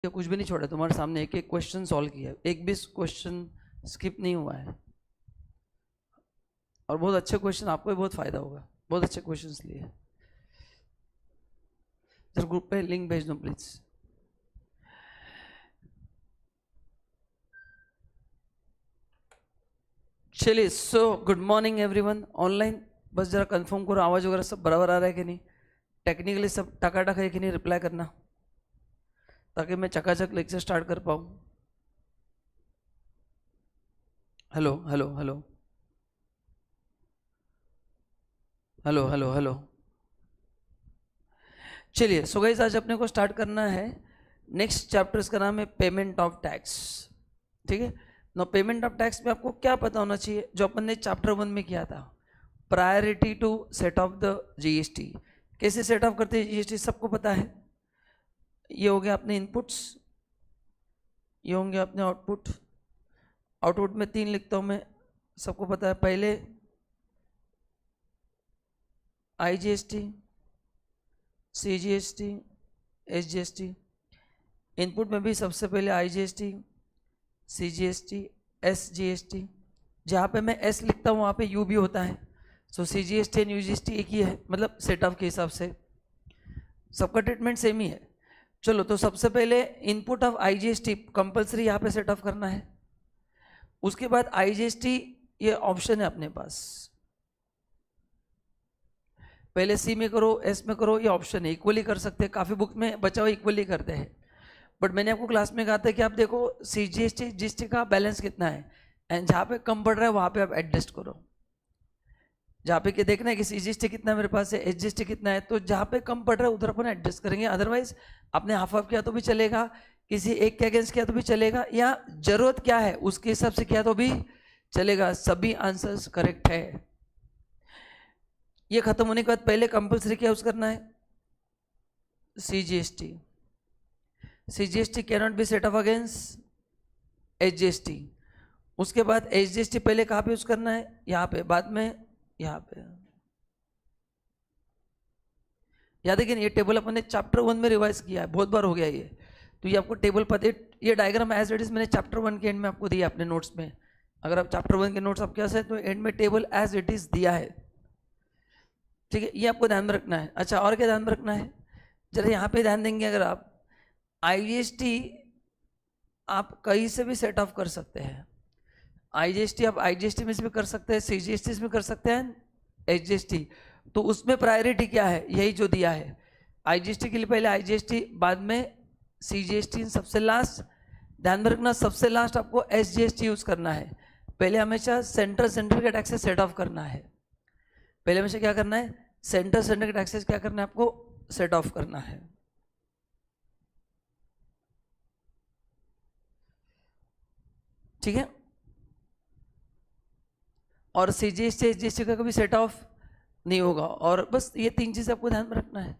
या कुछ भी नहीं छोड़ा, तुम्हारे सामने एक एक क्वेश्चन सॉल्व किया, एक भी क्वेश्चन स्किप नहीं हुआ है, और बहुत अच्छे क्वेश्चन, आपको भी बहुत फायदा होगा, बहुत अच्छे क्वेश्चंस लिए। जरा ग्रुप पे लिंक भेज दो प्लीज। चलिए, so good morning everyone online. बस जरा कंफर्म करो आवाज वगैरह सब बराबर आ रहा है कि नहीं, टेक्निकली सब टकाटक है कि नहीं, रिप्लाई करना ताकि मैं चकाचक लेक्चर स्टार्ट कर पाऊँ। Hello hello hello hello hello hello. चलिए, सो गाइस आज अपने को स्टार्ट करना है नेक्स्ट चैप्टर, इसका नाम है पेमेंट ऑफ टैक्स। ठीक है ना, पेमेंट ऑफ टैक्स में आपको क्या पता होना चाहिए, जो अपन ने चैप्टर 1 में किया था, priority to set off the GST. कैसे सेट ऑफ करते हैं जीएसटी सबको पता है। ये हो गया अपने इनपुट्स, ये होंगे अपने आउटपुट। आउटपुट में 3 लिखता हूँ मैं, सबको पता है। पहले आईजीएसटी, सीजीएसटी, एसजीएसटी। इनपुट में भी सबसे पहले आईजीएसटी, सीजीएसटी, एसजीएसटी। जहाँ पे मैं एस लिखता हूँ वहाँ पे यू भी होता है। सो सीजीएसटी एंड यूजीएसटी एक ही है, मतलब सेट ऑफ के हिसाब से सबका ट्रीटमेंट सेम ही है। चलो, तो सबसे पहले इनपुट ऑफ आईजीएसटी कंपलसरी यहाँ पे सेट ऑफ करना है। उसके बाद आईजीएसटी, ये ऑप्शन है अपने पास, पहले सी में करो, एस में करो, ये ऑप्शन है। इक्वली कर सकते हैं, काफ़ी बुक में बचा हुआ इक्वली करते हैं, बट मैंने आपको क्लास में कहा था कि आप देखो सीजीएसटी जीएसटी का बैलेंस कितना है, एंड जहाँ पे कम पड़ रहा है वहाँ पे आप एडजस्ट करो। जहाँ पे कि देखना है कि सीजीएसटी कितना मेरे पास है, एसजीएसटी कितना है, तो जहाँ पे कम पड़ रहा है उधर अपन एडजस्ट करेंगे। अदरवाइज आपने हाफ हाफ किया तो भी चलेगा, किसी एक के अगेंस्ट किया तो भी चलेगा, या जरूरत क्या है उसके हिसाब से किया तो भी चलेगा। सभी आंसर्स करेक्ट है। ये खत्म होने के बाद पहले कंपलसरी क्या यूज करना है, CGST. CGST can not be set of against SGST. उसके बाद एसजीएसटी पहले कहाँ पे यूज करना है, यहाँ पे, बाद में यहाँ पे। याद है कि नहीं, ये टेबल अपन ने चैप्टर 1 में रिवाइज किया है, बहुत बार हो गया ये, तो ये आपको टेबल पता है। ये डायग्राम एज इट इज मैंने चैप्टर 1 के एंड में आपको दिया अपने नोट्स में। अगर आप चैप्टर 1 के नोट्स आपके पास है तो एंड में टेबल एज इट इज दिया है। ठीक है, ये आपको ध्यान में रखना है। अच्छा, और क्या ध्यान में रखना है, जरा यहाँ पे ध्यान देंगे, अगर आप आईजीएसटी आप कहीं से भी सेट ऑफ कर सकते हैं। आईजीएसटी आप आईजीएसटी में से भी कर सकते हैं, सीजीएसटी में कर सकते हैं, एसजीएसटी। तो उसमें प्रायोरिटी क्या है, यही जो दिया है। आईजीएसटी के लिए पहले आईजीएसटी, बाद में सीजीएसटी, सबसे लास्ट ध्यान में रखना, सबसे लास्ट आपको एसजीएसटी यूज करना है। पहले हमेशा सेंटर के टैक्सेस सेट ऑफ करना है। पहले हमेशा क्या करना है, सेंटर के टैक्सेस क्या करना है आपको, सेट ऑफ करना है। ठीक है, और सीजीएसटी एसजीएसटी का कभी सेट ऑफ नहीं होगा। और बस ये 3 चीज़ आपको ध्यान में रखना है।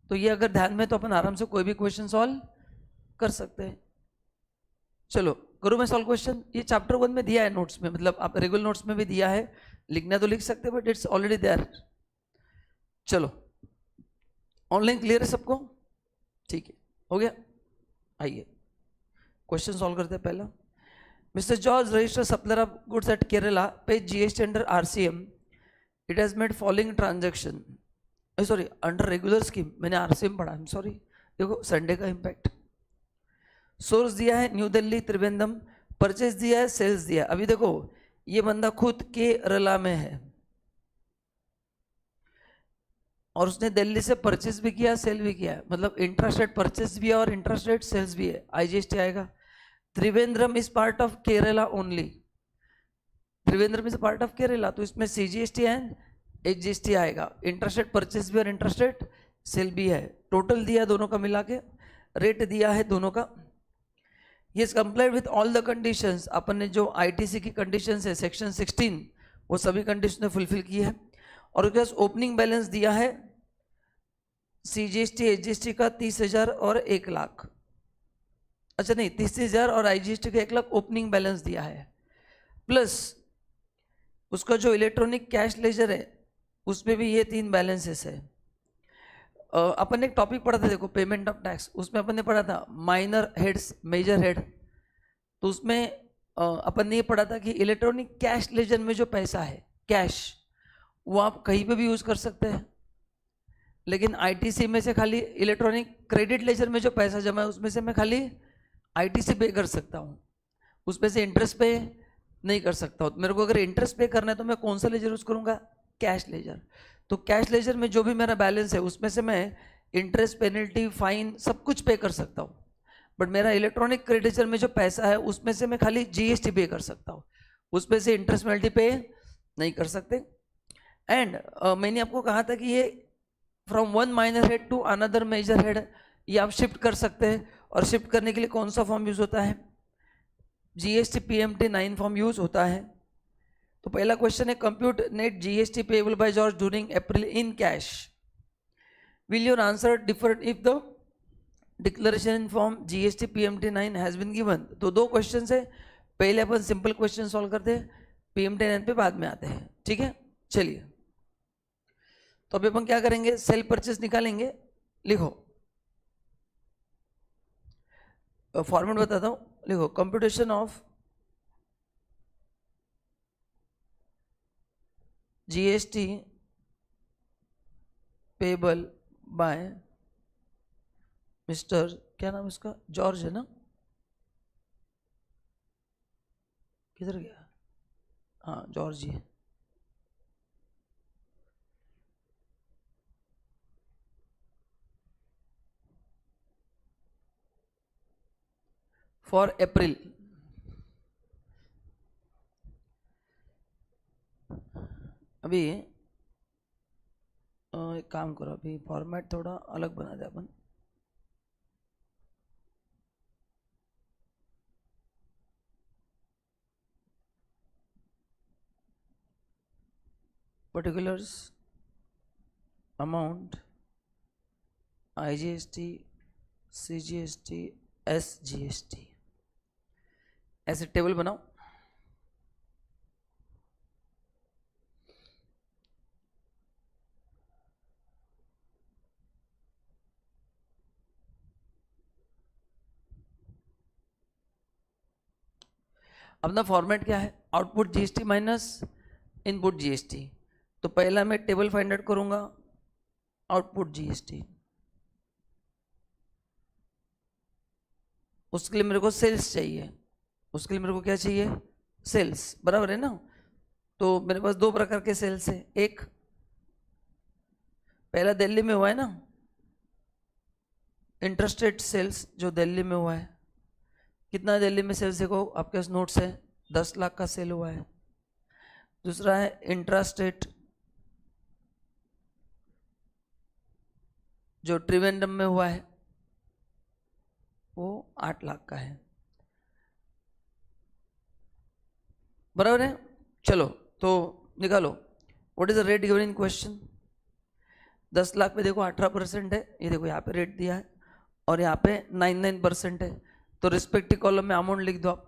तो ये अगर ध्यान में, तो अपन आराम से कोई भी क्वेश्चन सॉल्व कर सकते हैं। चलो करूँ मैं सॉल्व क्वेश्चन। ये चैप्टर 1 में दिया है नोट्स में, मतलब आप रेगुलर नोट्स में भी दिया है, लिखना तो लिख सकते हैं बट इट्स ऑलरेडी देयर। चलो, ऑनलाइन क्लियर है सबको, ठीक है, हो गया। आइए क्वेश्चन सॉल्व करते हैं। पहला, Mr. George registered supplier of goods at Kerala, paid GST under RCM. It has made following transaction. Sorry, under regular scheme. मैंने RCM पढ़ा, I'm sorry. देखो संडे का इम्पैक्ट। सोर्स दिया है न्यू दिल्ली त्रिवेंद्रम, परचेज दिया है, सेल्स दिया है। अभी देखो ये बंदा खुद केरला में है और उसने दिल्ली से परचेज भी किया, सेल भी किया है, मतलब इंट्रास्ट रेट परचेज भी है और इंट्रास्ट रेट सेल्स भी है। आईजीएसटी आएगा। Trivandrum is part of Kerala only, Trivandrum is part of Kerala, तो इसमें सीजीएसटी एंड एचजीएसटी आएगा। इंटरेस्ट रेट परचेज भी और इंटरेस्ट रेट सेल भी है। टोटल दिया दोनों का मिला के, रेट दिया है दोनों का। ये complied with all the conditions. अपन ने जो आईटीसी की कंडीशंस है सेक्शन 16, वो सभी कंडीशन फुलफिल की है। और उसके बाद ओपनिंग बैलेंस दिया है सीजीएसटी एचजीएसटी का 30,000 और 1 लाख। अच्छा नहीं, 30,000 और आईजीएसटी का 1 लाख ओपनिंग बैलेंस दिया है, प्लस उसका जो इलेक्ट्रॉनिक कैश लेजर है उसमें भी ये 3 बैलेंसेस है। अपन ने एक टॉपिक पढ़ा था, देखो पेमेंट ऑफ टैक्स, उसमें अपन ने पढ़ा था माइनर हेड्स मेजर हेड। तो उसमें अपन ने ये पढ़ा था कि इलेक्ट्रॉनिक कैश लेजर में जो पैसा है कैश, वो आप कहीं पे भी यूज कर सकते हैं, लेकिन आईटीसी में से खाली इलेक्ट्रॉनिक क्रेडिट लेजर में जो पैसा जमा है उसमें से मैं खाली आईटीसी पे कर सकता हूँ, उसमें से इंटरेस्ट पे नहीं कर सकता हूँ। मेरे को अगर इंटरेस्ट पे करना है तो मैं कौन सा लेजर यूज करूँगा? Cash ledger. तो कैश लेजर में जो भी मेरा बैलेंस है उसमें से मैं इंटरेस्ट, पेनल्टी, फाइन सब कुछ पे कर सकता हूँ। बट मेरा इलेक्ट्रॉनिक क्रेडिट लेजर में जो पैसा है उसमें से मैं खाली जीएसटी पे कर सकता हूँ, उसमें से इंटरेस्ट, पेनल्टी पे नहीं कर सकते। एंड मैंने आपको कहा था कि ये from one minor head to another major head ये आप शिफ्ट कर सकते हैं, और शिफ्ट करने के लिए कौन सा फॉर्म यूज होता है? जीएसटी पीएमटी 9 फॉर्म यूज होता है। तो पहला क्वेश्चन है compute net GST payable by George during April in cash. Will your answer differ if the declaration in form GST PMT 9 has been given? तो दो question है, पहले अपन सिंपल क्वेश्चन सॉल्व करते हैं, पीएमटी 9 पे बाद में आते हैं, ठीक है? चलिए, तो अभी अपन क्या करेंगे, सेल परचेस निकालेंगे। लिखो, फॉर्मेट बताता हूं, लिखो computation of GST payable by mister, क्या नाम इसका, जॉर्ज है ना, किधर गया? हाँ जॉर्ज जी। फॉर अप्रैल, अभी एक काम करो, अभी फॉर्मेट थोड़ा अलग बना दे अपन। Particulars amount IGST CGST SGST, ऐसे टेबल बनाओ। अपना फॉर्मेट क्या है? Output GST minus input GST. तो पहला मैं टेबल फाइंड आउट करूंगा आउटपुट जीएसटी, उसके लिए मेरे को सेल्स चाहिए, उसके लिए मेरे को क्या चाहिए? सेल्स, बराबर है ना? तो मेरे पास दो प्रकार के सेल्स है, एक पहला दिल्ली में हुआ है ना, इंटरस्टेट सेल्स जो दिल्ली में हुआ है। कितना दिल्ली में सेल्स देखो आपके पास नोट्स है, 10 लाख का सेल हुआ है। दूसरा है इंट्रास्टेट जो त्रिवेंद्रम में हुआ है, वो 8 लाख का है, बराबर है? चलो तो निकालो, what is the rate given in question? 10 lakh पे देखो 18% है, ये देखो यहाँ पे रेट दिया है, और यहाँ पे 99% है। तो रिस्पेक्टिव कॉलम में अमाउंट लिख दो आप।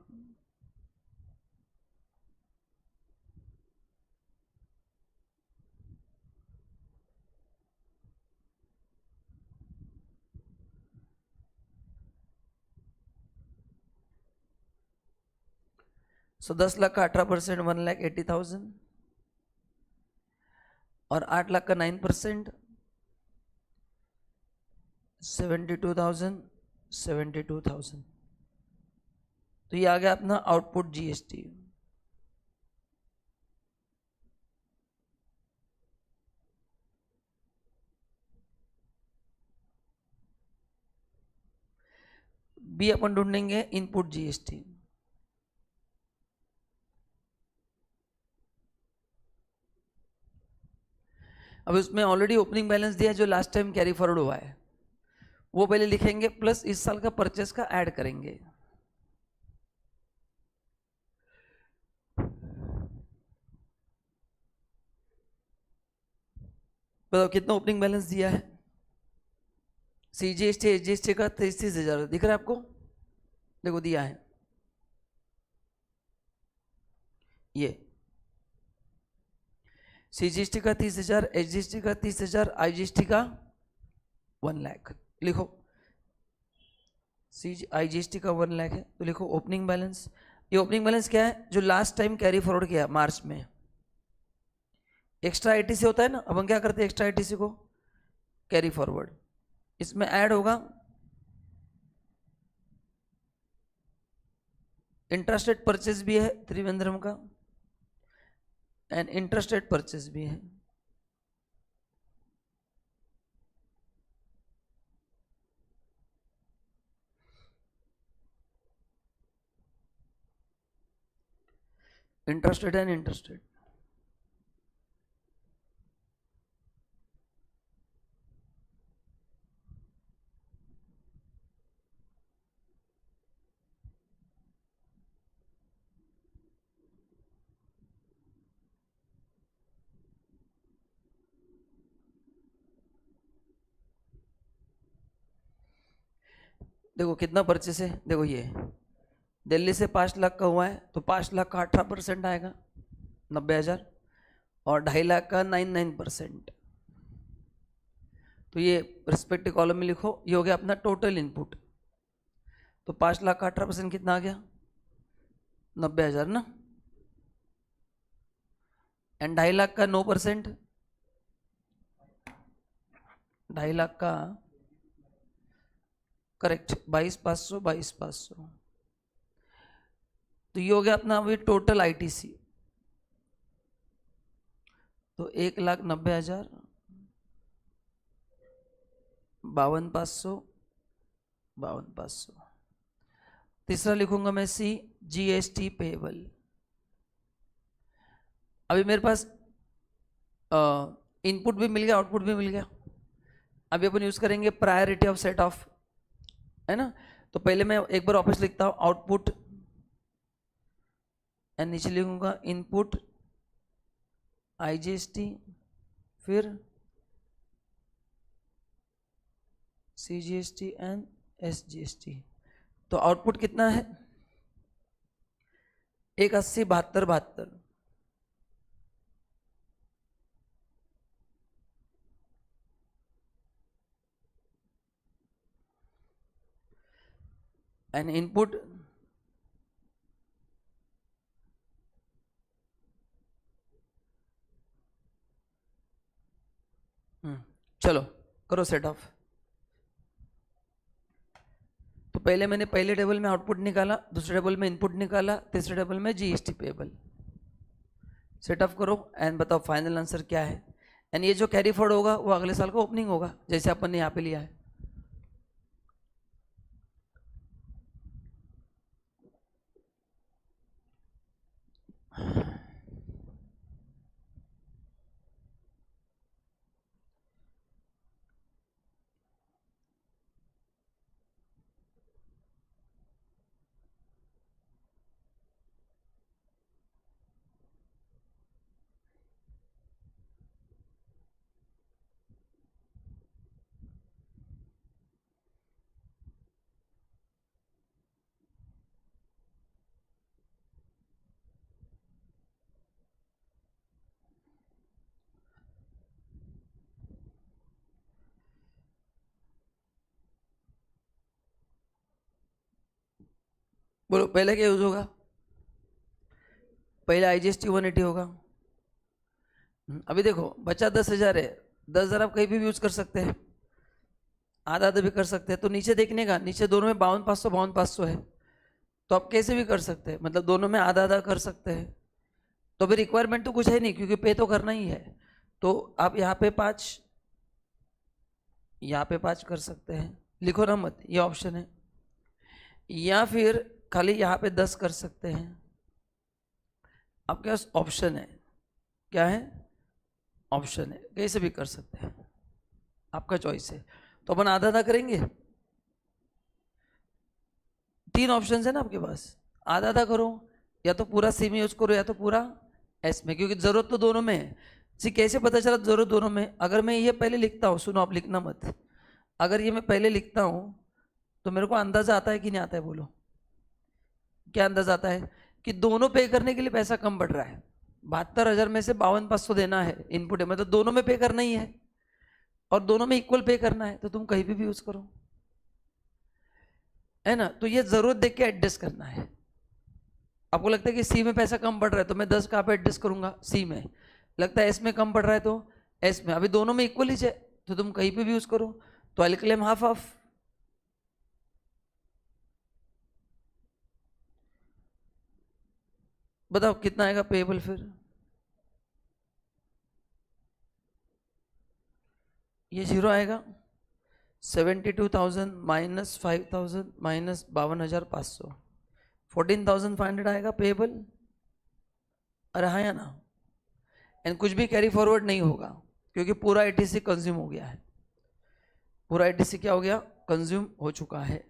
सो 10 लाख का 18% 1,80,000, और 8 लाख का 9% 72,000। तो ये आ गया अपना आउटपुट जीएसटी। बी अपन ढूंढेंगे इनपुट जीएसटी। अब इसमें ऑलरेडी ओपनिंग बैलेंस दिया है जो लास्ट टाइम कैरी फॉरवर्ड हुआ है, वो पहले लिखेंगे, प्लस इस साल का परचेस का ऐड करेंगे। बताओ कितना ओपनिंग बैलेंस दिया है? सीजीएसटी एसजीएसटी का 33,000 दिख रहा है आपको? देखो दिया है ये, सीजीएसटी का 30,000, एसजीएसटी का 30,000, आईजीएसटी का 1,00,000 लिखो। IGST का 1,00,000 है तो लिखो ओपनिंग बैलेंस। ये ओपनिंग बैलेंस क्या है? जो लास्ट टाइम कैरी फॉरवर्ड किया मार्च में, एक्स्ट्रा ITC होता है ना, अब हम क्या करते हैं एक्स्ट्रा ITC को कैरी फॉरवर्ड, इसमें ऐड होगा इंटरेस्ट रेट परचेज भी है त्रिवेंद्रम का एंड इंटरेस्ट रेट परचेज भी है। Interest rate and interest rate, देखो कितना परचेस है, देखो ये दिल्ली से 5 लाख का हुआ है तो 5 लाख का 18% आएगा 90,000 और 2.5 लाख का 99%। तो ये रिस्पेक्टिव कॉलम में लिखो, ये हो गया अपना टोटल इनपुट। तो 5 लाख का 18% कितना आ गया 90,000 ना, एंड 2.5 लाख का 9%, 2.5 लाख का करेक्ट 22,500 22,500। तो ये हो गया अपना अभी टोटल ITC। तो 1,90,000 52,500 52,500। तीसरा लिखूंगा मैं GST पेएबल। अभी मेरे पास इनपुट भी मिल गया आउटपुट भी मिल गया। अभी अपन यूज करेंगे प्रायोरिटी ऑफ सेट ऑफ, है ना। तो पहले मैं एक बार वापस लिखता हूं आउटपुट एंड नीचे लिखूंगा इनपुट IGST, फिर CGST एंड SGST। तो आउटपुट कितना है 180 72 72। एंड इनपुट चलो करो सेट ऑफ। तो पहले मैंने पहले टेबल में आउटपुट निकाला, दूसरे टेबल में इनपुट निकाला, तीसरे टेबल में GST पेएबल। सेट ऑफ करो एंड बताओ फाइनल आंसर क्या है। एंड ये जो कैरी फॉरवर्ड होगा वो अगले साल का ओपनिंग होगा जैसे अपन ने यहाँ पे लिया है। बोलो पहले क्या यूज होगा, पहले IGST 180 होगा। अभी देखो बचा 10,000 है, 10,000 आप कहीं भी यूज कर सकते हैं, आधा आधा भी कर सकते हैं। तो नीचे देखने का, नीचे दोनों में 52,500 52,500 है, तो आप कैसे भी कर सकते हैं, मतलब दोनों में आधा आधा कर सकते हैं। तो अभी रिक्वायरमेंट तो कुछ है नहीं क्योंकि पे तो करना ही है। तो आप यहाँ पे 5 यहाँ पे 5 कर सकते हैं, लिखो ना मत, ये ऑप्शन है। या फिर खाली यहाँ पे 10 कर सकते हैं, आपके पास ऑप्शन है। क्या है ऑप्शन है, कैसे भी कर सकते हैं, आपका चॉइस है। तो अपन आधा आधा करेंगे, 3 ऑप्शन है ना आपके पास, आधा आधा करो या तो पूरा सी में यूज करो या तो पूरा एस में, क्योंकि जरूरत तो दोनों में है। जी कैसे पता चला जरूरत दोनों में, अगर मैं ये पहले लिखता हूँ, सुनो आप लिखना मत, अगर ये मैं पहले लिखता हूँ तो मेरे को अंदाजा आता है कि नहीं आता है, बोलो क्या अंदाजा आता है कि दोनों पे करने के लिए पैसा कम बढ़ रहा है। 72,000 में से 52,500 देना है इनपुट है, मतलब दोनों में पे करना ही है। और दोनों में इक्वल पे करना है तो तुम कहीं भी यूज करो, है ना। तो ये जरूरत देख के एडजस्ट करना है। आपको लगता है कि सी में पैसा कम पड़ रहा है तो मैं 10 कहाँ पे एडजस्ट करूंगा, सी में। लगता है एस में कम पड़ रहा है तो एस में। अभी दोनों में इक्वल ही है तो तुम कहीं पे भी यूज करो। तो आई क्लेम हाफ हाफ। बताओ कितना आएगा पेएबल फिर। ये 0 आएगा। 72,000 माइनस 5,000 माइनस 52,500, 14,500 आएगा पेएबल। अरे हाँ या ना। एंड कुछ भी कैरी फॉरवर्ड नहीं होगा क्योंकि पूरा एटीसी कंज्यूम हो गया है। पूरा एटीसी क्या हो गया, कंज्यूम हो चुका है।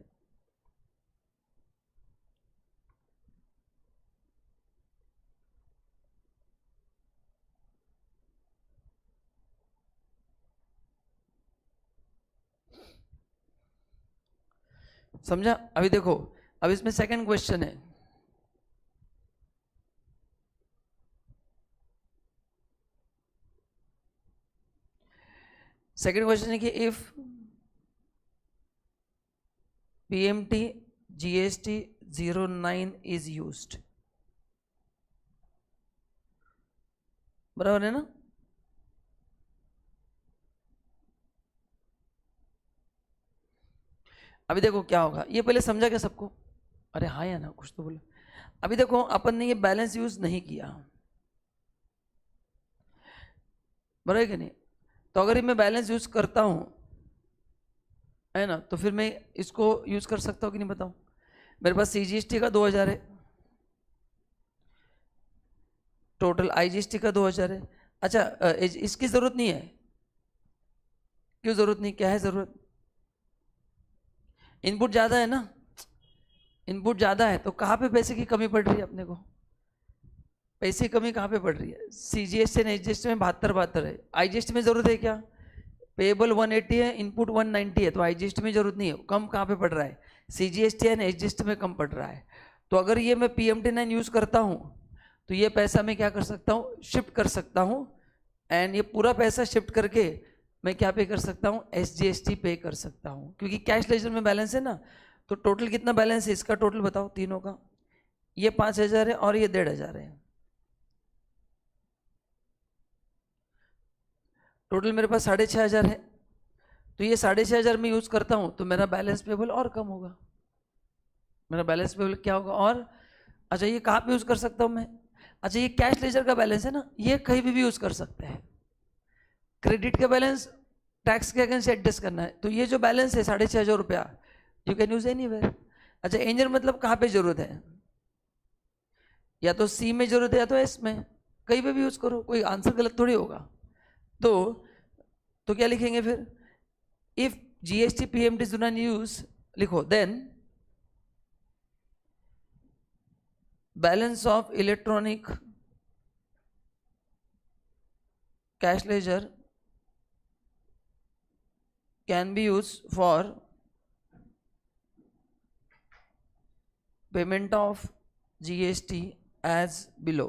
समझा। अभी देखो, अब इसमें सेकंड क्वेश्चन है। सेकंड क्वेश्चन है कि if PMT GST 09 is used, बराबर है ना। अभी देखो क्या होगा, ये पहले समझा क्या सबको। अरे हाँ या ना, कुछ तो बोलो। अभी देखो अपन ने ये बैलेंस यूज नहीं किया, बराबर है कि नहीं। तो अगर मैं बैलेंस यूज करता हूं, है ना, तो फिर मैं इसको यूज कर सकता हूं कि नहीं बताऊं। मेरे पास सीजीएसटी का 2000 है, टोटल आईजीएसटी का 2000 है। अच्छा इसकी जरूरत नहीं है। क्यों जरूरत नहीं, क्या है जरूरत। इनपुट ज्यादा है ना, इनपुट ज्यादा है तो कहाँ पे पैसे की कमी पड़ रही है अपने को। पैसे की कमी कहाँ पे पड़ रही है, सीजीएसटी एंड एचजीएसटी में 72 है। आईजीएसटी में जरूरत है क्या, पेएबल 180 है, इनपुट 190 है, तो आईजीएसटी में जरूरत नहीं है। कम कहाँ पे पड़ रहा है, सीजीएसटी एंड एचजीएसटी में कम पड़ रहा है। तो अगर ये मैं PMT9 यूज करता हूँ तो ये पैसा मैं क्या कर सकता हूँ, शिफ्ट कर सकता हूँ। एंड ये पूरा पैसा शिफ्ट करके मैं क्या पे कर सकता हूँ, SGST पे कर सकता हूँ, क्योंकि कैश लेजर में बैलेंस है ना। तो टोटल कितना बैलेंस है इसका, टोटल बताओ तीनों का। ये 5,000 है और ये 1,500 है। टोटल मेरे पास 6,500 है। तो ये 6,500 में यूज करता हूँ तो मेरा बैलेंस पेबल और कम होगा। मेरा बैलेंस पेबल क्या होगा और। अच्छा ये कहाँ पे यूज कर सकता हूँ मैं। अच्छा ये कैश लेजर का बैलेंस है ना, ये कहीं भी यूज कर सकते हैं। क्रेडिट का बैलेंस टैक्स के अगेंस्ट एडजस्ट करना है, तो ये जो बैलेंस है 6,500 रुपया, यू कैन यूज एनीवेयर। अच्छा एंजल मतलब कहाँ पे जरूरत है, या तो सी में जरूरत है या तो एस में, कहीं पे भी यूज करो, कोई आंसर गलत थोड़ी होगा। तो क्या लिखेंगे फिर, if GST PMT do not use, लिखो then balance of electronic cash ledger can be used for payment of GST as below।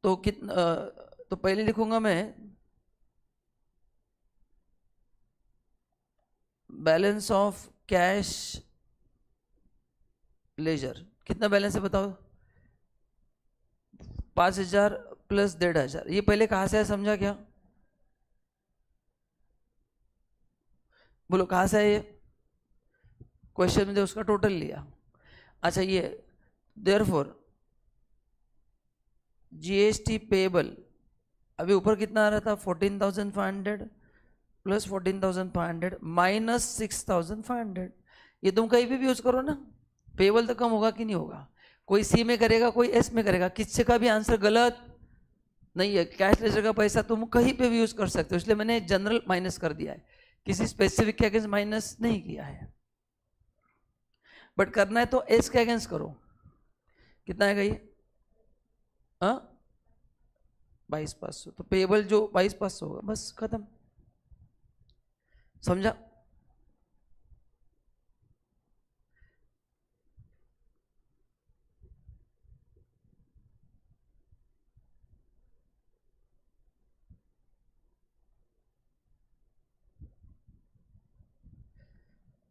तो कितना, तो पहले लिखूंगा मैं बैलेंस ऑफ कैश लेजर। कितना बैलेंस है बताओ, 5,000 प्लस 1,500। ये पहले कहाँ से है समझा क्या, बोलो कहाँ से है ये, क्वेश्चन में उसका टोटल लिया। अच्छा ये देयरफॉर जीएसटी पेएबल, अभी ऊपर कितना आ रहा था 14,500 प्लस 14,500 माइनस 6,500। ये तुम कहीं भी यूज करो ना, पेएबल तो कम होगा कि नहीं होगा। कोई सी में करेगा कोई एस में करेगा, किसी का भी आंसर गलत नहीं है। कैश लेजर का पैसा तुम कहीं पे भी यूज कर सकते हो, इसलिए मैंने जनरल माइनस कर दिया है, किसी स्पेसिफिक के अगेंस्ट माइनस नहीं किया है। बट करना है तो एस के अगेंस्ट करो। कितना आएगा ये, 22,500। तो पेएबल जो 22,500 होगा, बस खत्म। समझा।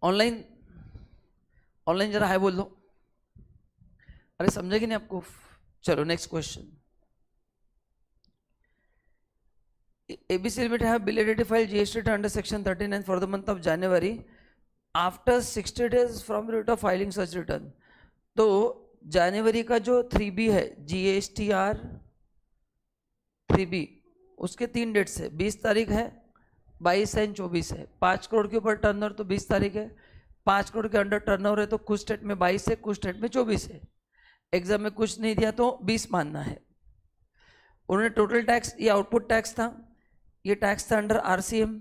ऑनलाइन, ऑनलाइन जरा हाय बोल दो। अरे समझेगी नहीं आपको। चलो next question. ABC Limited have belated filed GST return under section 39 for the month of January after 60 days from the date of filing such return। तो जनवरी का जो 3B है GSTR 3B, उसके 3 डेट्स है, 20 तारीख है, 22 है, 24 है। 5 करोड़ के ऊपर टर्नओवर तो 20 तारीख है, 5 करोड़ के अंडर टर्नओवर है तो कुछ स्टेट में 22 है, कुछ स्टेट में 24 है। एग्जाम में कुछ नहीं दिया तो 20 मानना है। उन्होंने टोटल टैक्स, ये आउटपुट टैक्स था, ये टैक्स था अंडर RCM,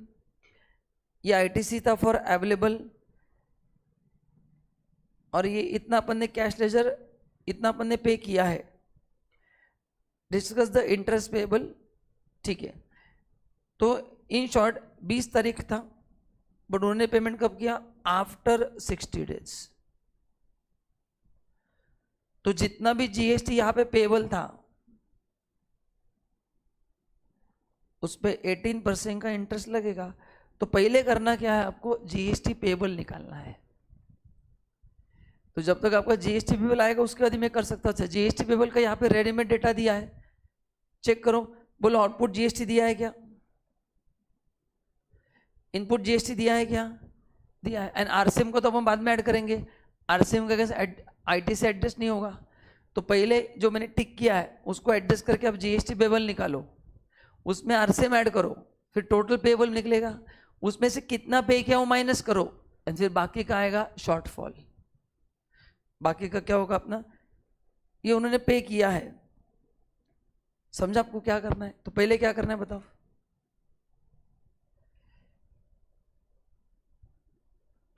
ये ITC था फॉर अवेलेबल, और ये इतना अपन ने कैश लेजर, इतना अपन ने पे किया है। डिस्कस द इंटरेस्ट पेएबल, ठीक है। तो इन शॉर्ट 20 तारीख था, बट उन्होंने पेमेंट कब किया? After 60 days. तो जितना भी GST यहां पे पेएबल था उस पर 18% का इंटरेस्ट लगेगा। तो पहले करना क्या है आपको? GST पेएबल निकालना है। तो जब तक आपका GST पेएबल आएगा उसके बाद ही मैं कर सकता था। GST पेएबल का यहाँ पे रेडीमेड डेटा दिया है, चेक करो। बोलो आउटपुट GST दिया है क्या? इनपुट GST दिया है क्या? दिया है। एंड RCM को तो हम बाद में ऐड करेंगे। RCM का कैसे IT से एडजस्ट नहीं होगा। तो पहले जो मैंने टिक किया है उसको एडजस्ट करके आप GST पेएबल निकालो, उसमें RCM ऐड करो, फिर टोटल पेएबल निकलेगा, उसमें से कितना पे किया वो माइनस करो, एंड फिर बाकी का आएगा शॉर्टफॉल। बाकी का क्या होगा अपना? ये उन्होंने पे किया है। समझा आपको क्या करना है? तो पहले क्या करना है बताओ?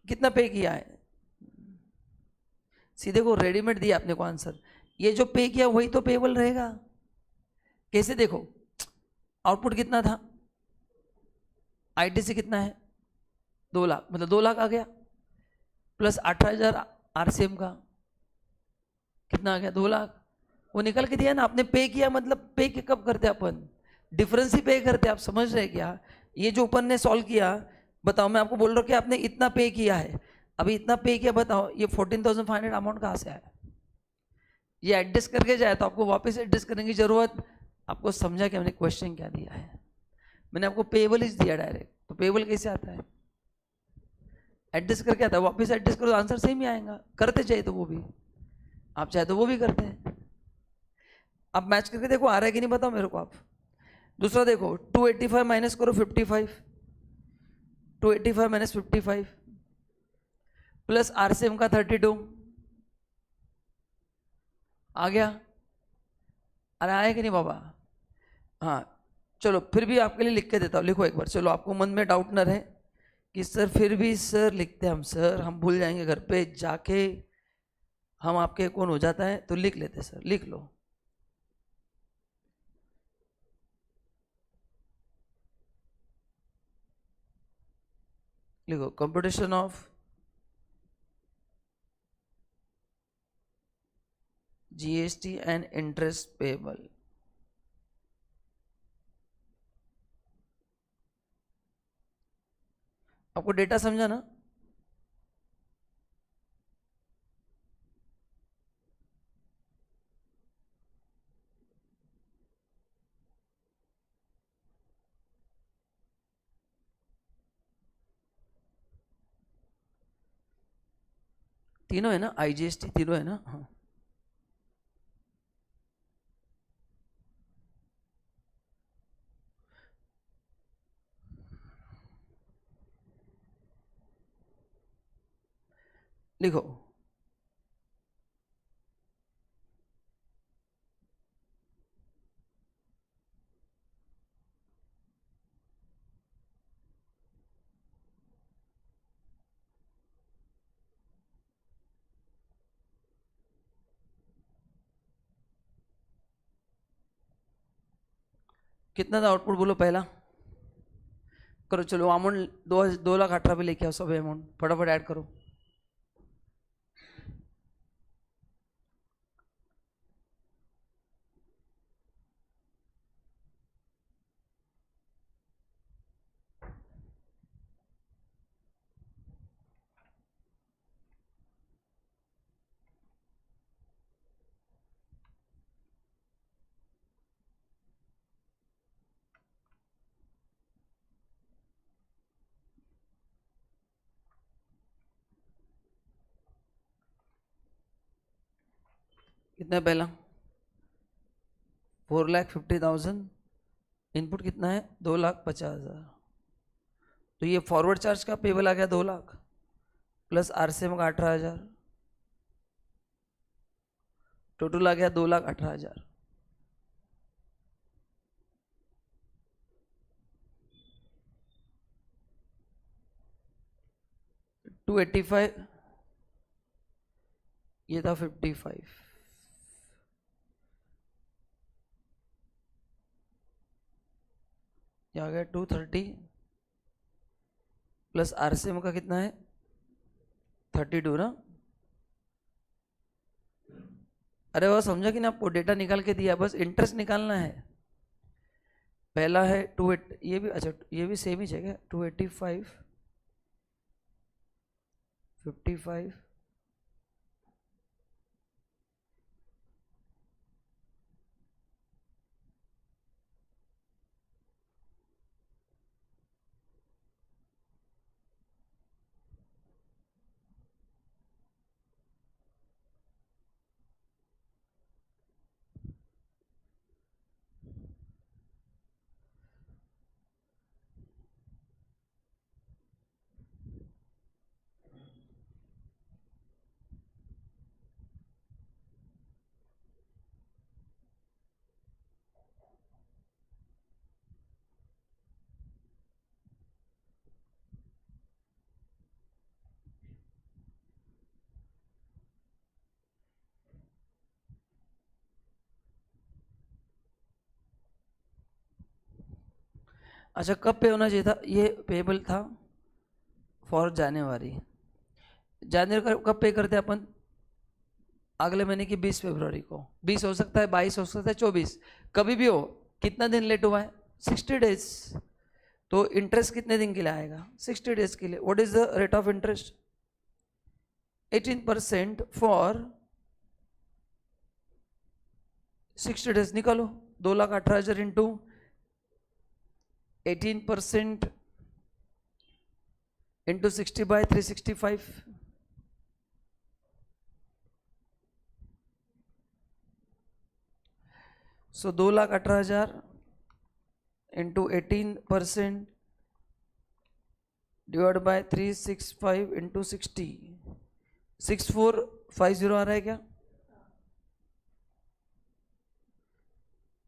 कितना पे किया है? सीधे को रेडीमेड दिया आपने को आंसर। ये जो पे किया वही तो पेएबल रहेगा। कैसे? देखो आउटपुट कितना था, ITC कितना है? 2 लाख, मतलब 2 लाख आ गया, प्लस 18,000 RCM का कितना आ गया? 2 लाख। वो निकल के दिया ना आपने। पे किया मतलब पे के कब करते अपन? डिफरेंस ही पे करते। आप समझ रहे क्या? ये जो अपन ने सॉल्व किया, बताओ, मैं आपको बोल रहा हूँ कि आपने इतना पे किया है, अभी इतना पे किया, बताओ ये 14,500 अमाउंट कहाँ से आया? ये एडजस्ट करके जाए तो आपको वापस एडजस्ट करने की जरूरत। आपको समझा कि मैंने क्वेश्चन क्या दिया है? मैंने आपको पेएबल ही दिया डायरेक्ट। तो पेएबल कैसे आता है? एडजस्ट करके आता है। वापस एडजस्ट करो आंसर सेम ही आएगा। करते चाहिए तो वो भी, आप चाहे तो वो भी करते हैं। आप मैच करके देखो आ रहा है कि नहीं, बताओ मेरे को आप। दूसरा देखो 285 माइनस करो 55, 285 माइनस 55 प्लस RCM का 32 आ गया। अरे आया कि नहीं बाबा? हाँ चलो फिर भी आपके लिए लिख के देता हूँ, लिखो एक बार। चलो आपको मन में डाउट न रहे कि सर फिर भी सर लिखते हम, सर हम भूल जाएंगे घर पे जाके, हम आपके कौन हो जाता है, तो लिख लेते सर, लिख लो। लिखो computation of GST and interest payable. आपको डेटा समझा ना? तीनों है ना? IGST तीनों है ना? हाँ लिखो। कितना था आउटपुट बोलो पहला? करो चलो अमाउंट 2,18,000 पे लेके आओ सब अमाउंट, फटाफट ऐड करो। कितना है पहला 4,50,000, इनपुट कितना है 2,50,000, तो ये फॉरवर्ड चार्ज का पेबल आ गया 2 लाख प्लस आरसीएम का 18,000, टोटल आ गया 2,18,000। $285, ये था 55, ये आ गया 230 प्लस आरसीएम का कितना है 32 ना। अरे वो समझा कि ना, आपको डेटा निकाल के दिया, बस इंटरेस्ट निकालना है। पहला है 28, ये भी अच्छा, ये भी सेम ही है क्या, 285 55 अच्छा, कब पे होना चाहिए था, ये पेबल था फॉर जनवरी। जनवरी कब पे करते हैं अपन, अगले महीने की 20 फरवरी को। 20 हो सकता है, 22 हो सकता है, 24, कभी भी हो। कितना दिन लेट हुआ है 60 डेज, तो इंटरेस्ट कितने दिन के लिए आएगा 60 डेज के लिए। What is the rate of interest 18% for 60 days. निकालो 2,18,000 into 18% into 60/365, so 2,18,000 into 18% divide by 365 into 60, 6450 आ रहा है क्या।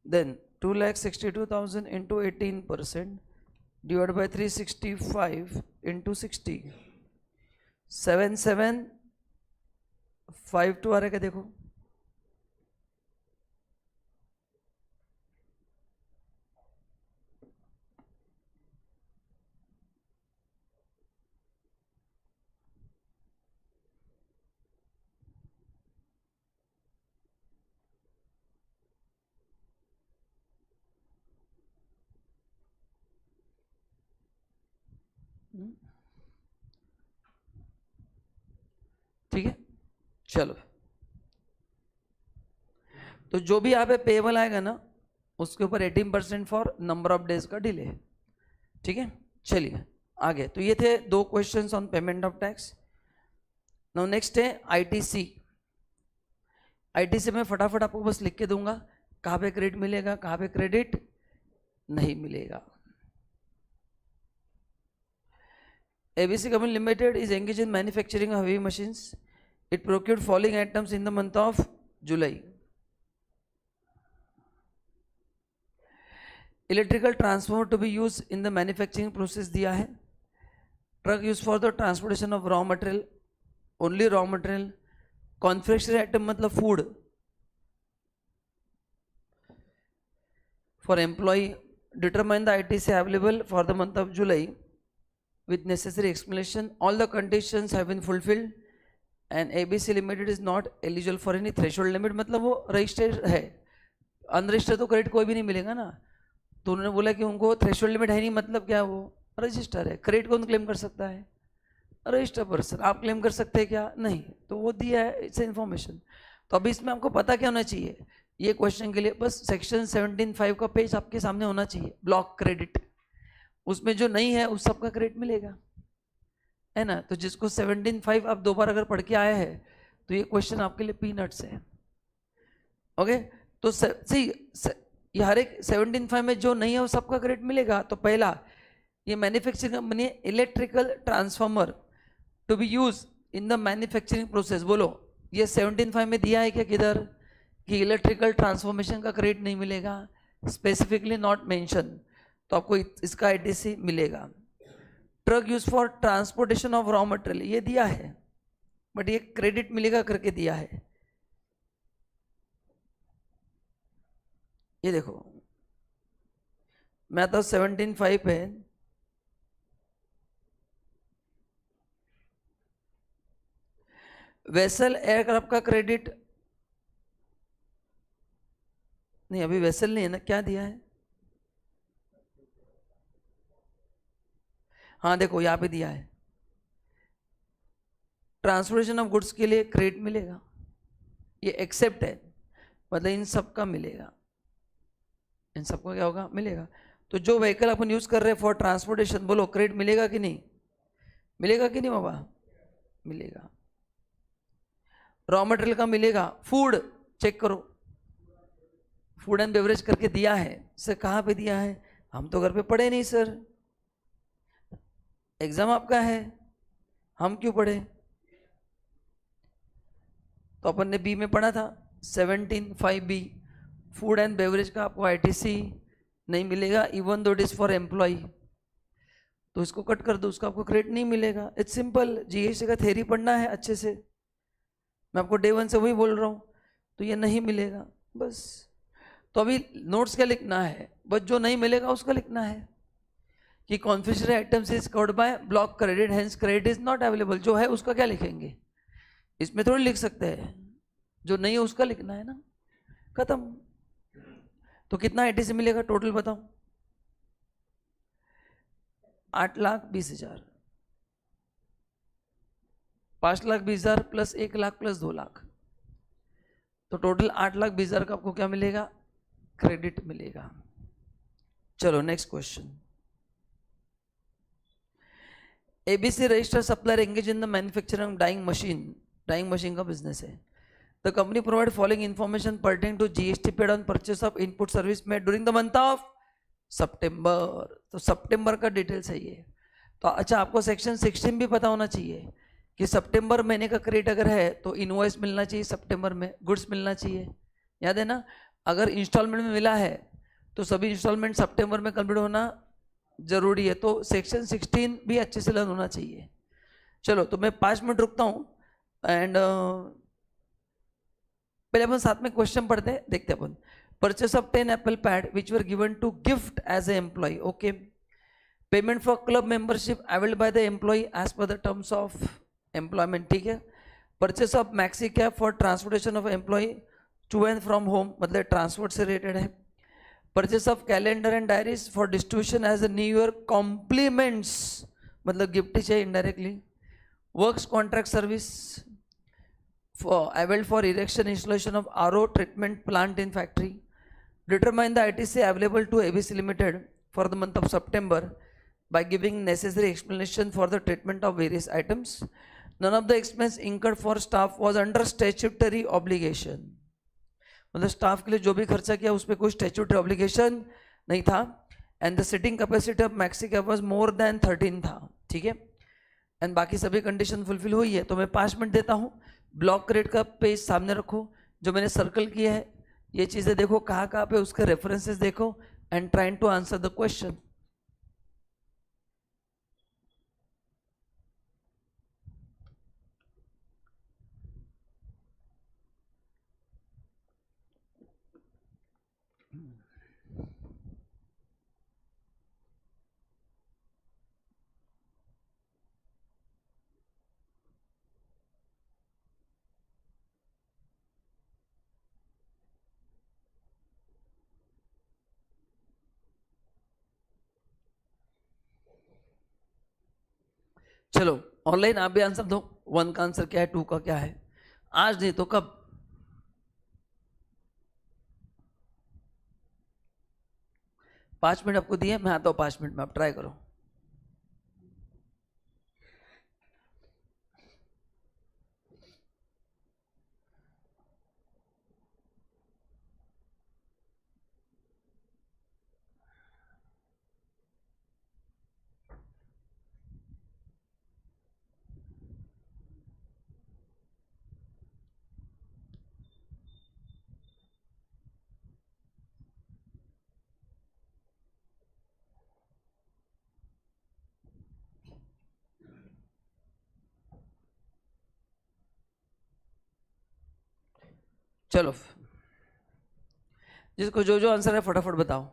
Then 2,62,000 into 18% divide by 365 into 60, 7752 आ रहा है क्या, देखो। ठीक है, चलो। तो जो भी यहाँ पे पेबल आएगा ना, उसके ऊपर 18% फॉर नंबर ऑफ डेज का डिले। ठीक है, चलिए आगे। तो ये थे 2 questions on payment of tax. Now next है आईटीसी। आईटीसी में फटाफट आपको बस लिख के दूंगा, कहाँ पे क्रेडिट मिलेगा, कहाँ पे क्रेडिट नहीं मिलेगा। ABC Company Limited is engaged in manufacturing of heavy machines. It procured following items in the month of July. Electrical transformer to be used in the manufacturing process दिया है. Truck used for the transportation of raw material, only raw material. Confectionery item मतलब food. For employee, determine the ITC available for the month of July with necessary explanation. All the conditions have been fulfilled and ABC Limited is not eligible for any threshold limit. मतलब वो registered है, unregistered तो credit कोई भी नहीं मिलेगा ना। तो उन्होंने बोला कि उनको थ्रेशोल्ड लिमिट है नहीं, मतलब क्या, वो रजिस्टर है। क्रेडिट कौन क्लेम कर सकता है, रजिस्टर पर्सन। आप क्लेम कर सकते हैं क्या, नहीं। तो वो दिया है, इट्स इन्फॉर्मेशन। तो अभी इसमें आपको पता क्या होना चाहिए, ये क्वेश्चन के लिए बस सेक्शन 17(5) का पेज आपके सामने होना चाहिए, ब्लॉक क्रेडिट। उसमें जो नहीं है उस सबका क्रेडिट मिलेगा, है ना। तो जिसको 17(5) आप 2 बार अगर पढ़ के आया है तो ये क्वेश्चन आपके लिए पीनट्स है। ओके। तो सी ये हर एक 17.5 में जो नहीं है वो सबका क्रेडिट मिलेगा। तो पहला, ये मैन्युफैक्चरिंग कंपनी है, electrical transformer to be use in the manufacturing process. बोलो ये 17.5 में दिया है क्या किधर कि इलेक्ट्रिकल ट्रांसफॉर्मेशन का क्रेडिट नहीं मिलेगा? स्पेसिफिकली नॉट मेंशन, तो आपको इसका आईटीसी मिलेगा। Truck use for transportation of raw material ये दिया है, बट ये क्रेडिट मिलेगा करके दिया है। ये देखो मैं तो 17.5 पे वेसल एयरक्राफ्ट का क्रेडिट नहीं, अभी वेसल नहीं है ना, क्या दिया है? हाँ देखो यहां पे दिया है, ट्रांसपोर्टेशन ऑफ गुड्स के लिए क्रेडिट मिलेगा, ये एक्सेप्ट है, मतलब इन सब का मिलेगा, इन सबको क्या होगा? मिलेगा। तो जो व्हीकल अपन यूज कर रहे हैं फॉर ट्रांसपोर्टेशन, बोलो क्रेडिट मिलेगा कि नहीं? मिलेगा कि नहीं बाबा? मिलेगा। रॉ मटेरियल का मिलेगा। फूड चेक करो, फूड एंड बेवरेज करके दिया है, सर कहाँ पे दिया है? हम तो घर पे पढ़े नहीं सर, एग्जाम आपका है, हम क्यों पढ़े? तो अपन ने बी में पढ़ा था 17.5B, फूड एंड बेवरेज का आपको आईटीसी नहीं मिलेगा even though it is for employ, तो इसको कट कर दो, उसका आपको क्रेडिट नहीं मिलेगा। इट्स सिंपल, जीएसटी का थ्योरी पढ़ना है अच्छे से, मैं आपको डे 1 से वही बोल रहा हूँ, तो ये नहीं मिलेगा बस। तो अभी नोट्स क्या लिखना है? बस जो नहीं मिलेगा उसका लिखना है कि confectionery items is covered by block credit, hence credit is not available. जो है उसका क्या लिखेंगे? इसमें थोड़ी लिख सकते हैं, जो नहीं है उसका लिखना है ना, खत्म। तो कितना आईटीसी मिलेगा टोटल बताओ? 8,20,000, 5,20,000 प्लस 1,00,000 प्लस 2,00,000, तो टोटल 8,20,000 का आपको क्या मिलेगा? क्रेडिट मिलेगा। चलो next question. ABC registered supplier engage in the manufacturing dyeing machine, dyeing machine का बिजनेस है। The company provide following information pertaining to GST paid on purchase of input service made during the month of September. तो सितंबर का details है ये। तो अच्छा आपको सेक्शन 16 भी पता होना चाहिए कि सितंबर महीने का क्रेडिट अगर है तो इनवॉइस मिलना चाहिए सितंबर में, गुड्स मिलना चाहिए, याद है ना? अगर इंस्टॉलमेंट में मिला है तो सभी इंस्टॉलमेंट सितंबर में कंप्लीट होना जरूरी है, तो सेक्शन 16 भी अच्छे से लर्न होना चाहिए। चलो तो मैं 5 मिनट रुकता हूँ एंड पहले अपन साथ में क्वेश्चन पढ़ते हैं, देखते हैं अपन। Purchase of 10 Apple pad which were given to gift as a employee, okay. Payment for club membership availed by the employee as per the terms of employment, ठीक है। Purchase of maxi cab for transportation of employee to and from home, मतलब transport से related है। Purchase of calendar and diaries for distribution as a new year compliments, मतलब gift ही चाहिए indirectly. Works contract service availed for erection installation of RO treatment plant in factory. Determine the ITC available to ABC Limited for the month of September by giving necessary explanation for the treatment of various items. None of the expense incurred for staff was under statutory obligation. मतलब staff के लिए जो भी खर्चा किया उस पर कोई स्टैट्यूटरी ऑब्लिगेशन नहीं था। And the sitting capacity of maxi cab was more than 13 था, ठीक है। एंड बाकी सभी कंडीशन फुलफिल हुई है। तो मैं 5 मिनट देता हूँ। ब्लॉक क्रेडिट का पेज सामने रखो, जो मैंने सर्कल किया है ये चीज़ें देखो कहाँ कहाँ पे, उसके रेफरेंसेस देखो and trying to answer the question. चलो ऑनलाइन आप भी आंसर दो, 1 का आंसर क्या है, 2 का क्या है। आज नहीं तो कब? पाँच मिनट आपको दिए, मैं आता हूँ 5 मिनट में, आप ट्राई करो। चलो, जिसको जो जो आंसर है फटाफट बताओ।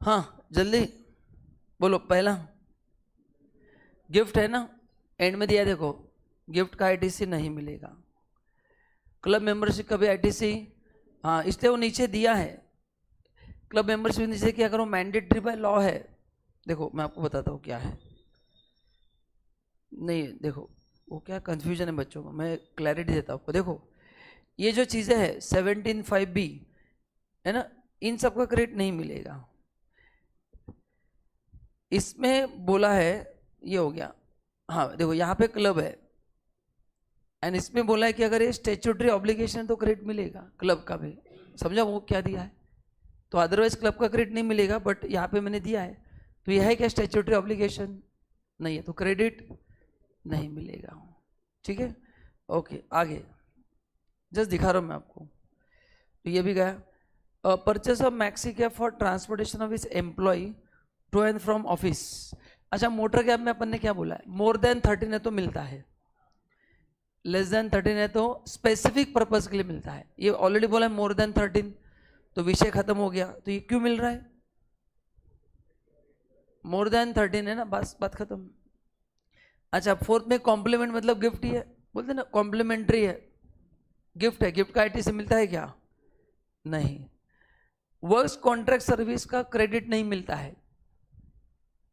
हाँ जल्दी बोलो। पहला गिफ्ट है ना, एंड में दिया देखो, गिफ्ट का आईटीसी नहीं मिलेगा। क्लब मेंबरशिप का भी आईटीसी, हाँ इसलिए वो नीचे दिया है। क्लब मेंबरशिप नीचे क्या करो, मैंडेटरी बाय लॉ है। देखो मैं आपको बताता हूँ क्या है। नहीं देखो वो क्या कंफ्यूजन है बच्चों को, मैं क्लैरिटी देता हूँ आपको। देखो ये जो चीज़ें है 17(5)(b है ना, इन सबका क्रेडिट नहीं मिलेगा। इसमें बोला है, ये हो गया। हाँ देखो यहाँ पे क्लब है, एंड इसमें बोला है कि अगर ये स्टेचुटरी ऑब्लिगेशन तो क्रेडिट मिलेगा क्लब का भी। समझा वो क्या दिया है? तो अदरवाइज क्लब का क्रेडिट नहीं मिलेगा, बट यहाँ पे मैंने दिया है। तो यह है क्या, स्टेचुटरी ऑब्लिगेशन नहीं है तो क्रेडिट नहीं मिलेगा। ठीक है, ओके आगे जस्ट दिखा रहा हूँ मैं आपको। तो ये भी गया। Purchase of maxi cab for transportation of इस employee to and from office. अच्छा मोटर कैब में अपन ने क्या बोला है, मोर देन 13 है तो मिलता है, लेस देन 13 है तो स्पेसिफिक पर्पज के लिए मिलता है। ये ऑलरेडी बोला है मोर देन 13, तो विषय खत्म हो गया। तो ये क्यों मिल रहा है, मोर देन 13 है ना, बस बात खत्म। अच्छा फोर्थ में कॉम्प्लीमेंट मतलब गिफ्ट ही है, बोलते ना कॉम्प्लीमेंट्री है, गिफ्ट है। गिफ्ट का आईटी से मिलता है क्या, नहीं। वर्क्स कॉन्ट्रैक्ट सर्विस का क्रेडिट नहीं मिलता है।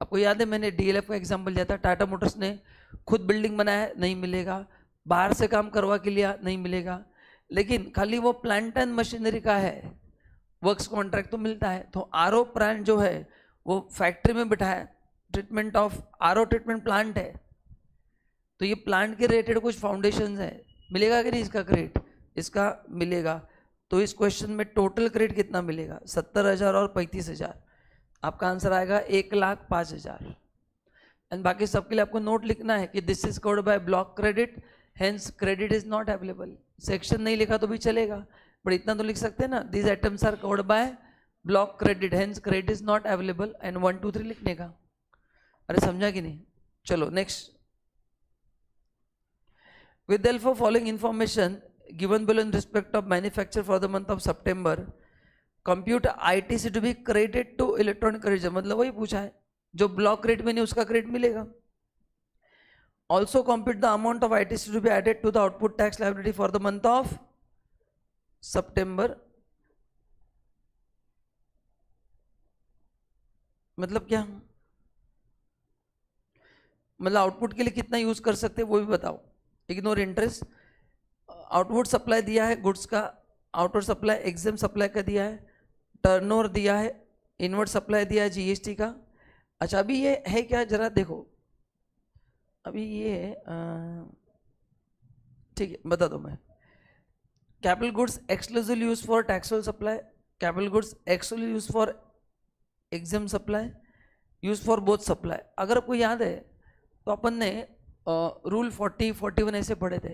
आपको याद है मैंने डीएलएफ का एग्जांपल दिया था, टाटा मोटर्स ने खुद बिल्डिंग बनाया, नहीं मिलेगा। बाहर से काम करवा के लिया, नहीं मिलेगा। लेकिन खाली वो प्लांट एंड मशीनरी का है, वर्क्स कॉन्ट्रैक्ट तो मिलता है। तो आरओ प्लांट जो है वो फैक्ट्री में बिठाया, treatment of RO treatment plant है, तो ये प्लांट के रिलेटेड कुछ फाउंडेशन है, मिलेगा कि नहीं इसका क्रेडिट, इसका मिलेगा। तो इस क्वेश्चन में टोटल क्रेडिट कितना मिलेगा, 70,000 और 35,000। आपका आंसर आएगा 1,05,000। एंड बाकी सबके लिए आपको नोट लिखना है कि this is covered by block credit, hence credit is not available. Section नहीं लिखा तो भी चलेगा, पर इतना तो लिख सकते हैं ना, these items are covered by block credit, hence credit is not available, and 1 2 3 लिखने का। अरे समझा कि नहीं? चलो next. With the help of following information given below in respect of manufacture for the month of September, compute ITC to be credited to electronic register। मतलब वही पूछा है, जो ब्लॉक रेट में नहीं उसका क्रेडिट मिलेगा। Also compute the amount of ITC to be added to the output tax liability for the month of September। मतलब क्या, मतलब आउटपुट के लिए कितना यूज कर सकते हैं वो भी बताओ। Ignore interest. आउटपुट सप्लाई दिया है गुड्स का, आउटपुट सप्लाई एग्जाम सप्लाई का दिया है, टर्नओवर दिया है, इनवर्ट सप्लाई दिया है जीएसटी का। अच्छा अभी ये है क्या, जरा देखो। अभी ये ठीक है बता दो मैं। Capital goods exclusive use for taxable supply, capital goods exclusive use for exempt supply, use for both supply. अगर आपको याद है तो अपन ने रूल 40 41 ऐसे पढ़े थे।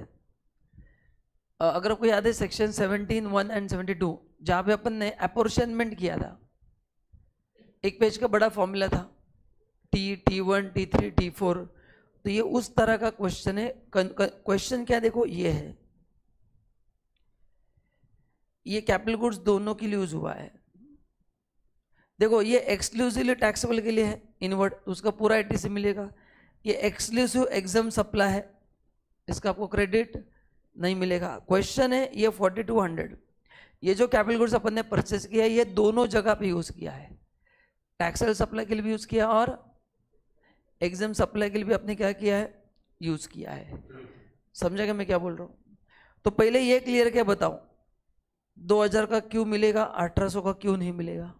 अगर आपको याद है सेक्शन 17(1) एंड 72, जहाँ पे अपन ने अपोर्शनमेंट किया था, एक पेज का बड़ा फॉर्मूला था, T1 T3 T4। तो ये उस तरह का क्वेश्चन है। क्वेश्चन क्या देखो, ये है, ये कैपिटल गुड्स दोनों के लिए यूज हुआ है। देखो ये एक्सक्लूसिवली टैक्सेबल के लिए है इनवर्ड, तो उसका पूरा एटीसी मिलेगा। ये एक्सक्लूसिव एग्जाम सप्लाई है, इसका आपको क्रेडिट नहीं मिलेगा। क्वेश्चन है ये 4200, ये जो कैपिटल गुड्स अपन ने परचेस किया है ये दोनों जगह पे यूज किया है, टैक्सेबल सप्लाई के लिए भी यूज किया और एग्जाम सप्लाई के लिए भी आपने क्या किया है, यूज किया है। समझेगा मैं क्या बोल रहा हूँ? तो पहले ये क्लियर क्या बताऊं, 2000 का क्यों मिलेगा, 1800 का क्यों नहीं मिलेगा?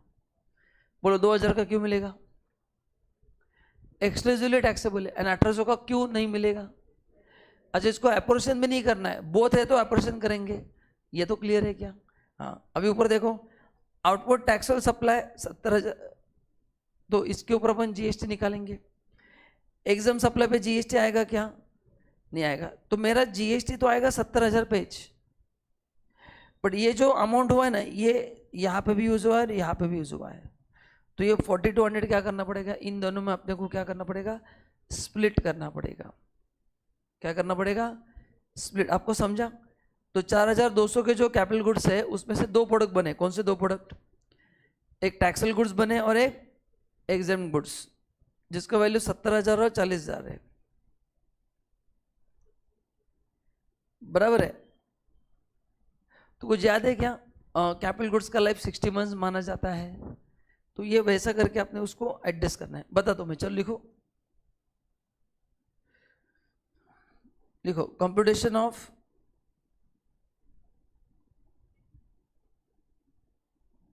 बोलो 2000 का क्यों मिलेगा, एक्सक्लूसिवली टैक्सेबल है, एंड 1800 का क्यों नहीं मिलेगा? अच्छा इसको एप्रोशन भी नहीं करना है, बोथ है तो एप्रोशन करेंगे, ये तो क्लियर है क्या? हाँ अभी ऊपर देखो, आउटपुट टैक्सेबल सप्लाई 70,000, तो इसके ऊपर अपन जीएसटी निकालेंगे। एग्जाम सप्लाई पे जीएसटी आएगा क्या? नहीं आएगा, तो मेरा जीएसटी तो आएगा 70,000 पेज, बट ये जो अमाउंट हुआ है ना ये यहाँ पे भी यूज हुआ है और यहाँ पे भी यूज हुआ है, तो ये 4200 क्या करना पड़ेगा, इन दोनों में अपने को क्या करना पड़ेगा, स्प्लिट करना पड़ेगा। क्या करना पड़ेगा, स्प्लिट। आपको समझा? तो 4200 के जो कैपिटल गुड्स है उसमें से दो प्रोडक्ट बने, कौन से दो प्रोडक्ट, एक टैक्सेबल गुड्स बने और एक एग्जाम्प्ट गुड्स, जिसका वैल्यू 70,000 और 40,000 है, बराबर है? तो कुछ याद है क्या? कैपिटल गुड्स का लाइफ 60 मंथ्स माना जाता है, तो ये वैसा करके आपने उसको एडजस्ट करना है। बता दो मैं, चलो लिखो, लिखो कंप्यूटेशन ऑफ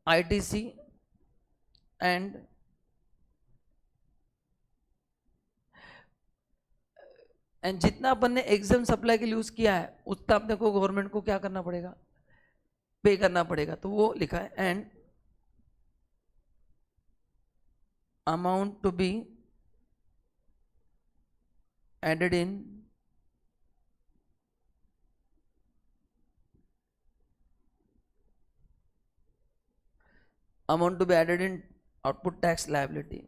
आईटीसी एंड जितना अपन ने एग्जाम सप्लाई के लिए यूज किया है उतना अपने को गवर्नमेंट को क्या करना पड़ेगा, पे करना पड़ेगा। तो वो लिखा है and amount to be added in output tax liability.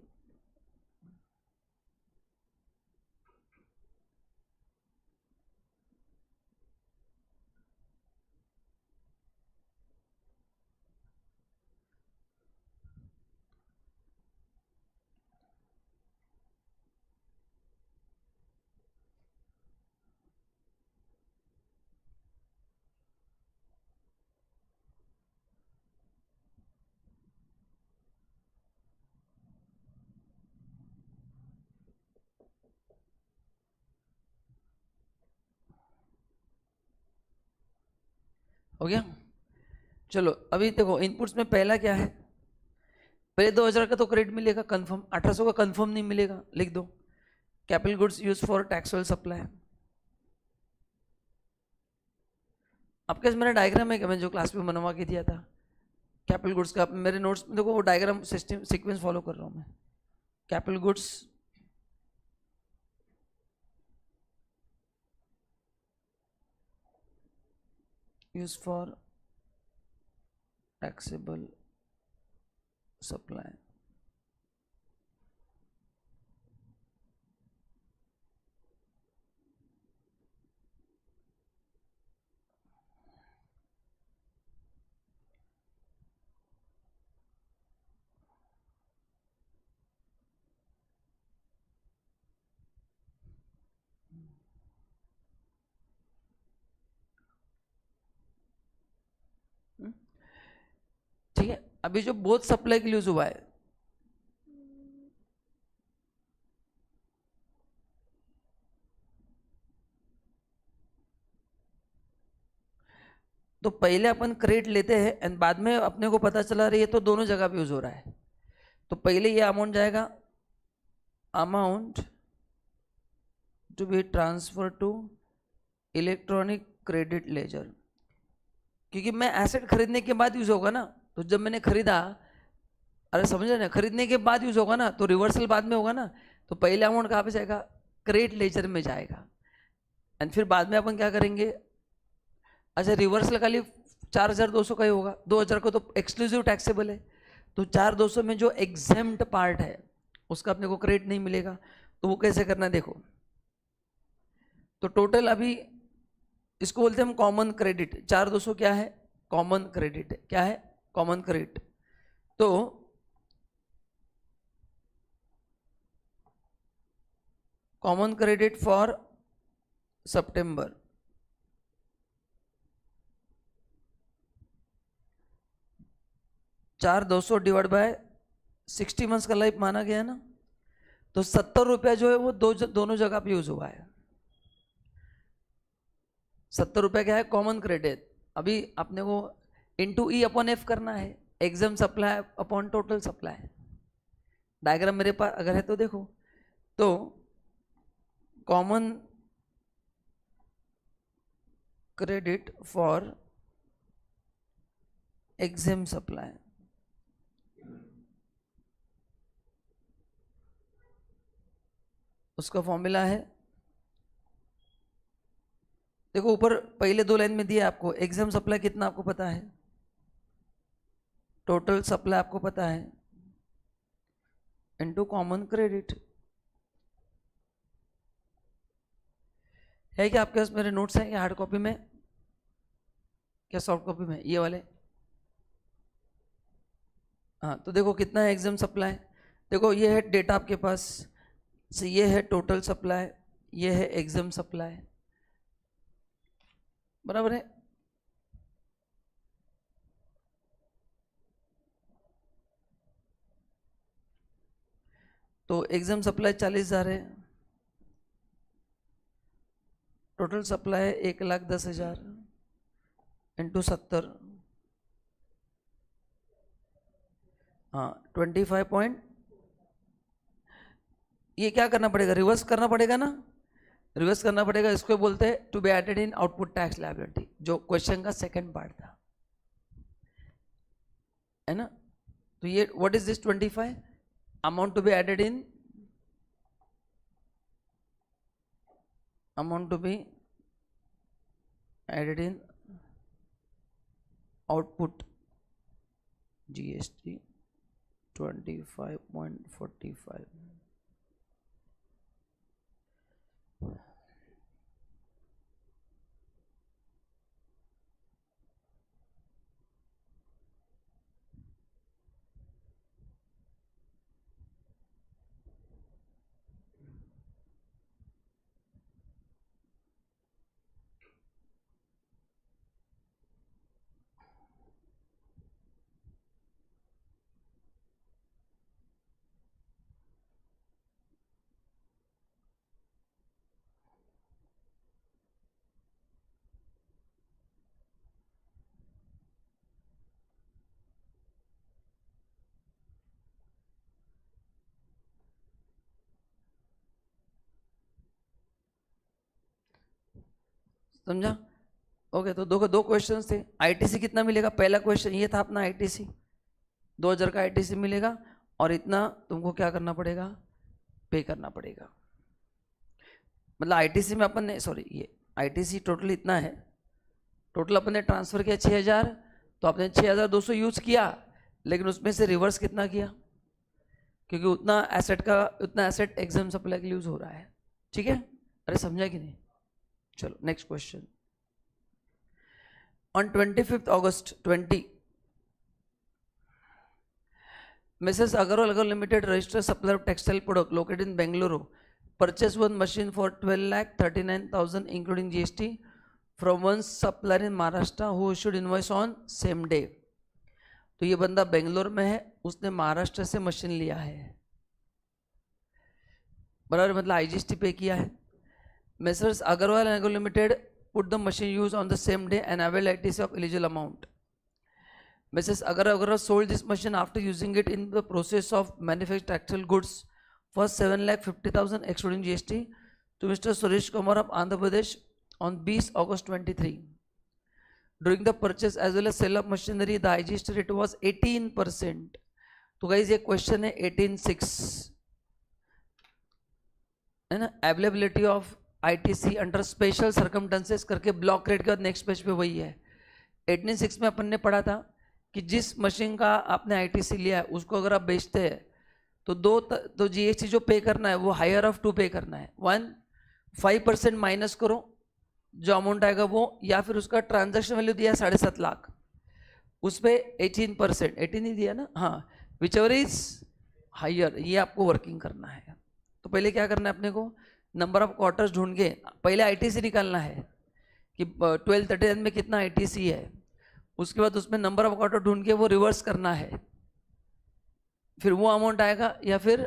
हो गया? चलो अभी देखो इनपुट्स में पहला क्या है, पहले 2000 का तो क्रेडिट मिलेगा कंफर्म, 1800 का कंफर्म नहीं मिलेगा, लिख दो capital goods use for taxable supply. आपके पास मेरा डायग्राम है क्या, मैं जो क्लास में बनवा के दिया था कैपिटल गुड्स का, मेरे नोट्स में देखो वो डायग्राम सिस्टम सीक्वेंस फॉलो कर रहा हूँ मैं। Capital goods use for taxable supply, ठीक है? अभी जो बोथ सप्लाई के लिए यूज हुआ है, तो पहले अपन क्रेडिट लेते हैं एंड बाद में अपने को पता चला रही है तो दोनों जगह पे यूज हो रहा है। तो पहले ये अमाउंट जाएगा, amount to be transfer to electronic credit ledger, क्योंकि मैं एसेट खरीदने के बाद यूज होगा ना, तो जब मैंने खरीदा, अरे समझे ना, खरीदने के बाद यूज होगा ना, तो रिवर्सल बाद में होगा ना, तो पहले अमाउंट कहाँ पे जाएगा, क्रेडिट लेजर में जाएगा, एंड फिर बाद में अपन क्या करेंगे, अच्छा रिवर्सल खाली 4200 का ही होगा, 2000 को तो एक्सक्लूसिव टैक्सेबल है, तो 4200 में जो एग्जेम्प्ट पार्ट है उसका अपने को क्रेडिट नहीं मिलेगा, तो वो कैसे करना है देखो। तो टोटल अभी इसको बोलते हैं हम कॉमन क्रेडिट, 4200 क्या है, कॉमन क्रेडिट है, क्या है, कॉमन क्रेडिट। तो कॉमन क्रेडिट फॉर सितंबर, चार 200 डिवाइड बाय 60 मंथ्स का लाइफ माना गया ना, तो 70 रुपया जो है वो दोनों जगह पे यूज हुआ है। 70 रुपया क्या है? Common credit. अभी अपने को इंटू ई अपॉन एफ करना है, exempt supply upon total supply. Diagram मेरे पास अगर है तो देखो, तो common credit for exempt supply, उसका फॉर्मूला है, देखो ऊपर पहले 2 लाइन में दिया आपको, एग्जाम सप्लाई कितना आपको पता है, टोटल सप्लाई आपको पता है, इनटू कॉमन क्रेडिट। है क्या आपके पास मेरे नोट्स हैं क्या हार्ड कॉपी में, क्या सॉफ्ट कॉपी में, ये वाले? हाँ, तो देखो कितना है एग्जाम सप्लाई, देखो ये है डेटा आपके पास, ये है टोटल सप्लाई, ये है एग्जाम सप्लाई, बराबर है। तो एग्जाम सप्लाई 40,000 है, टोटल सप्लाई है 1,10,000 इंटू 70, हाँ 25 पॉइंट। ये क्या करना पड़ेगा? रिवर्स करना पड़ेगा ना, रिवर्स करना पड़ेगा। इसको बोलते हैं to be added in output tax liability, जो क्वेश्चन का सेकंड पार्ट था, है ना। तो ये what is this 25 amount to be added in, amount to be added in output GST 25.45। समझा? ओके, तो दो क्वेश्चंस थे। आईटीसी कितना मिलेगा? पहला क्वेश्चन ये था अपना, आईटीसी 2000 का आईटीसी मिलेगा, और इतना तुमको क्या करना पड़ेगा? पे करना पड़ेगा। मतलब आईटीसी में अपन ने, सॉरी ये आईटीसी टोटल इतना है, टोटल अपन ने ट्रांसफर किया 6000, तो आपने 6200 यूज किया, लेकिन उसमें से रिवर्स कितना किया? क्योंकि उतना एसेट एग्जाम सप्लाई के लिए यूज हो रहा है। ठीक है, अरे समझा कि नहीं? चलो next question. On 25th August 20, Mrs. Agarwal Limited registered supplier of textile product located in Bengaluru purchased one machine for 12,39,000 including GST from one supplier in Maharashtra who issued invoice on same day। तो ये बंदा बेंगलोर में है, उसने महाराष्ट्र से machine लिया है, बराबर, मतलब आईजीएसटी पे किया है। Messrs. Agarwal and Agarwal Limited put the machine use on the same day and avail ITC of eligible amount। Mrs. Agarwal sold this machine after using it in the process of manufacturing textile goods for 7,50,000 excluding GST to Mr. Suresh Kumar of Andhra Pradesh on 20 August 23। During the purchase as well as sale of machinery, the IGST rate was 18%। तो guys ये question है 18(6) है ना। Availability of ITC under special circumstances करके block rate के बाद next page पे वही है। 18(6) में अपन ने पढ़ा था कि जिस मशीन का आपने आईटीसी लिया है उसको अगर आप बेचते हैं तो जीएसटी जो पे करना है वो हायर ऑफ 2 पे करना है। 5% माइनस करो जो अमाउंट आएगा वो, या फिर उसका ट्रांजैक्शन वैल्यू दिया 7.5 लाख, उस पर 18%, 18 ही दिया ना, हाँ, विच एवर इज हायर, ये आपको वर्किंग करना है। तो पहले क्या करना है अपने को? नंबर ऑफ क्वार्टर्स ढूंढ के पहले आईटीसी निकालना है कि 1239 में कितना आईटीसी है, उसके बाद उसमें नंबर ऑफ क्वार्टर ढूंढ के वो रिवर्स करना है, फिर वो अमाउंट आएगा, या फिर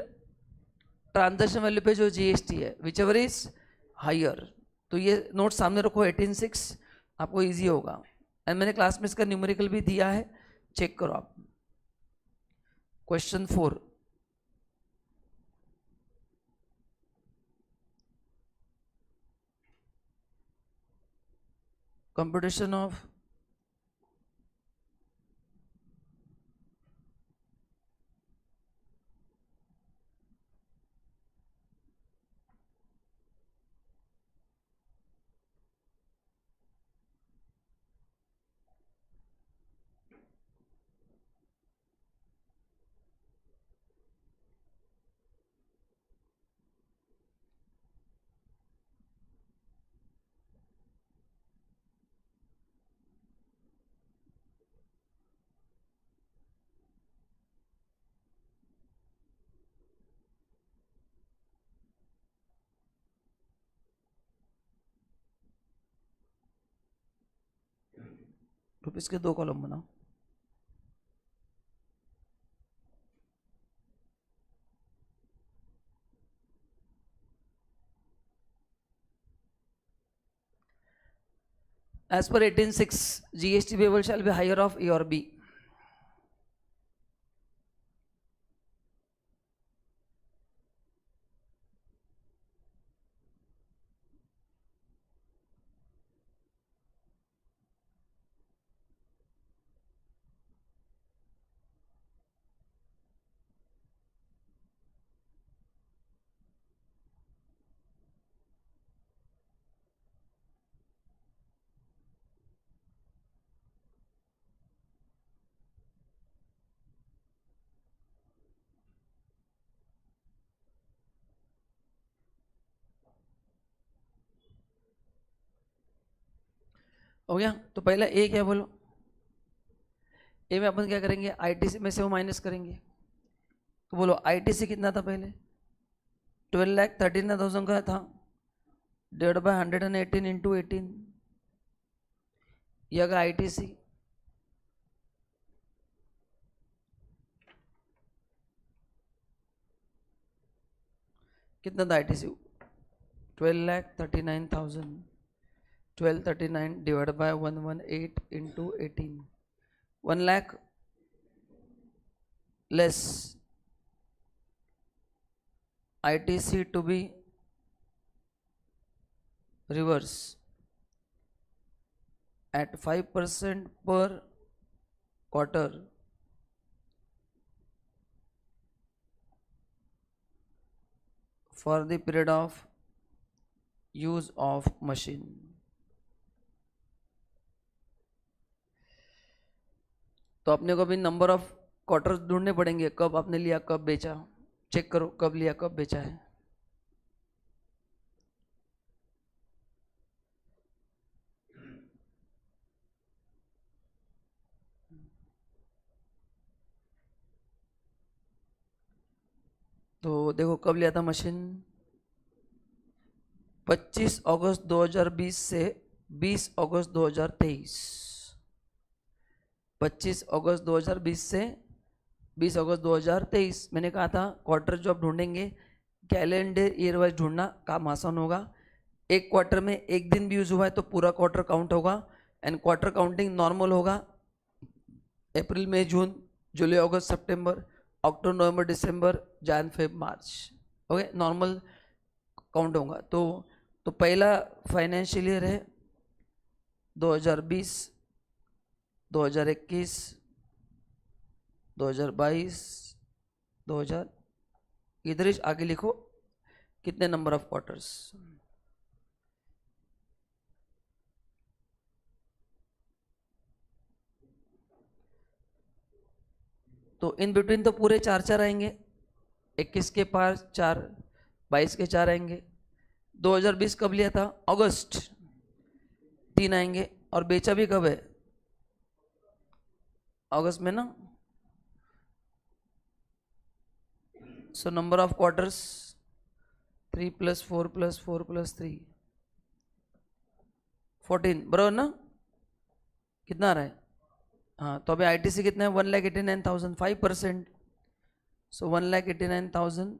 ट्रांजैक्शन वैल्यू पे जो जीएसटी है विच एवर इज हायर। तो ये नोट सामने रखो 18.6, आपको इजी होगा। एंड मैंने क्लास में इसका न्यूमेरिकल भी दिया है, चेक करो आप। क्वेश्चन 4, कंप्यूटेशन ऑफ रुपीस के 2 कॉलम बनाओ। As per 18.6, GST payable shall be higher of A or B. हो गया? तो पहला ए क्या बोलो? ए में अपन क्या करेंगे, आईटीसी में से वो माइनस करेंगे। तो बोलो आईटीसी कितना था पहले? 12,39,000 का था, डिवाइड बाय 118 इंटू 18, ये अगर आईटीसी कितना था? ITC 12,39,000, 1239 divide by 118 into 18, 1 lakh less ITC to be reverse at 5% per quarter for the period of use of machine. तो अपने को भी नंबर ऑफ क्वार्टर्स ढूंढने पड़ेंगे, कब आपने लिया कब बेचा, चेक करो कब लिया कब बेचा है। तो देखो कब लिया था मशीन, 25 अगस्त 2020 से 20 अगस्त 2023। 25 अगस्त 2020 से 20 अगस्त 2023। मैंने कहा था क्वार्टर जो आप ढूंढेंगे कैलेंडर ईयर वाइज ढूंढना काम आसान होगा। एक क्वार्टर में एक दिन भी यूज हुआ है तो पूरा क्वार्टर काउंट होगा, एंड क्वार्टर काउंटिंग नॉर्मल होगा अप्रैल मई जून जुलाई अगस्त सितंबर अक्टूबर नवंबर दिसंबर जन Feb March. Okay, normal count होगा। तो पहला फाइनेंशियल ईयर है 2020, 2021, 2022, 2000, इधर ही आगे लिखो कितने नंबर ऑफ क्वार्टर्स। तो इन बिटवीन तो पूरे 4 आएंगे, 21 के पार 4, 22 के 4 आएंगे। 2020 कब लिया था? अगस्त, 3 आएंगे। और बेचा भी कब है? अगस्त में ना। सो नंबर ऑफ क्वार्टर्स 3 + 4 + 4 + 3 14, बराबर ना? कितना आ रहा है? हाँ, तो अभी आईटीसी कितना है? 1,89,000, 5%. सो 1,89,000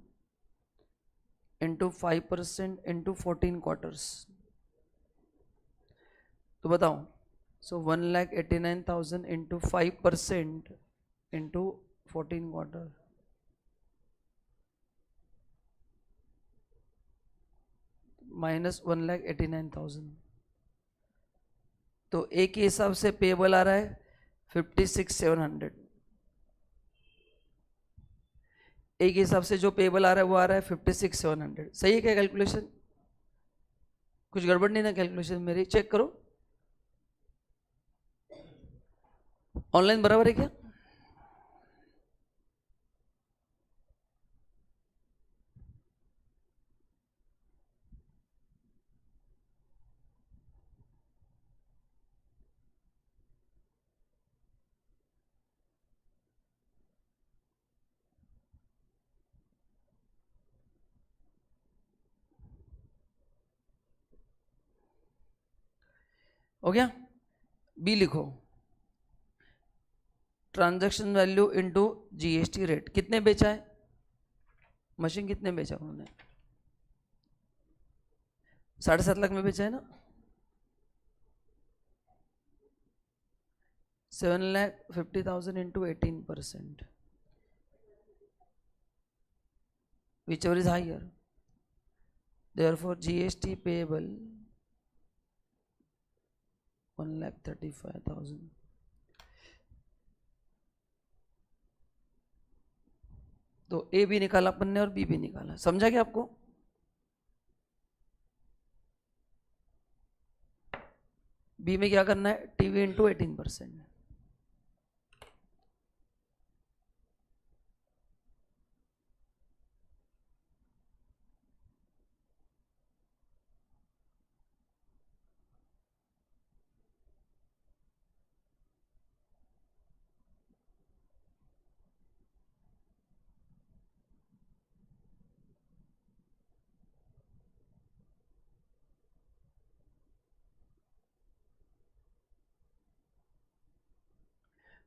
इंटू 5% इंटू 14 क्वार्टर्स. तो बताओ, सो 1,89,000 इंटू 5% इंटू 14 क्वार्टर, माइनस 1,89,000. तो एक ही हिसाब से पेबल आ रहा है 56,700. एक हिसाब से जो पेबल आ रहा है वो आ रहा है 56,700. सही है क्या कैलकुलेशन? कुछ गड़बड़ नहीं ना कैलकुलेशन मेरी? चेक करो ऑनलाइन, बराबर है क्या? हो गया? बी लिखो, transaction value into GST rate. कितने बेचा है मशीन? कितने बेचा उन्होंने? 7.5 लाख में बेचा है ना? 7,50,000 into 18%, whichever is higher. Therefore GST payable 1,35,000. तो ए भी निकाला अपन ने और बी भी निकाला. समझा क्या आपको? बी में क्या करना है? TV into 18%.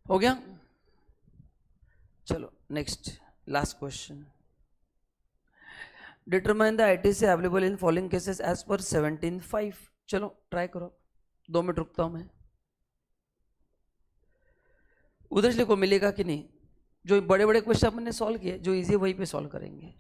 हो गया? चलो next, last question. Determine the ITC available in following cases as per 17.5. चलो ट्राई करो, 2 मिनट रुकता हूं मैं. उधर से को मिलेगा कि नहीं? जो बड़े बड़े क्वेश्चन अपन ने सॉल्व किए, जो इजी वहीं पे सॉल्व करेंगे.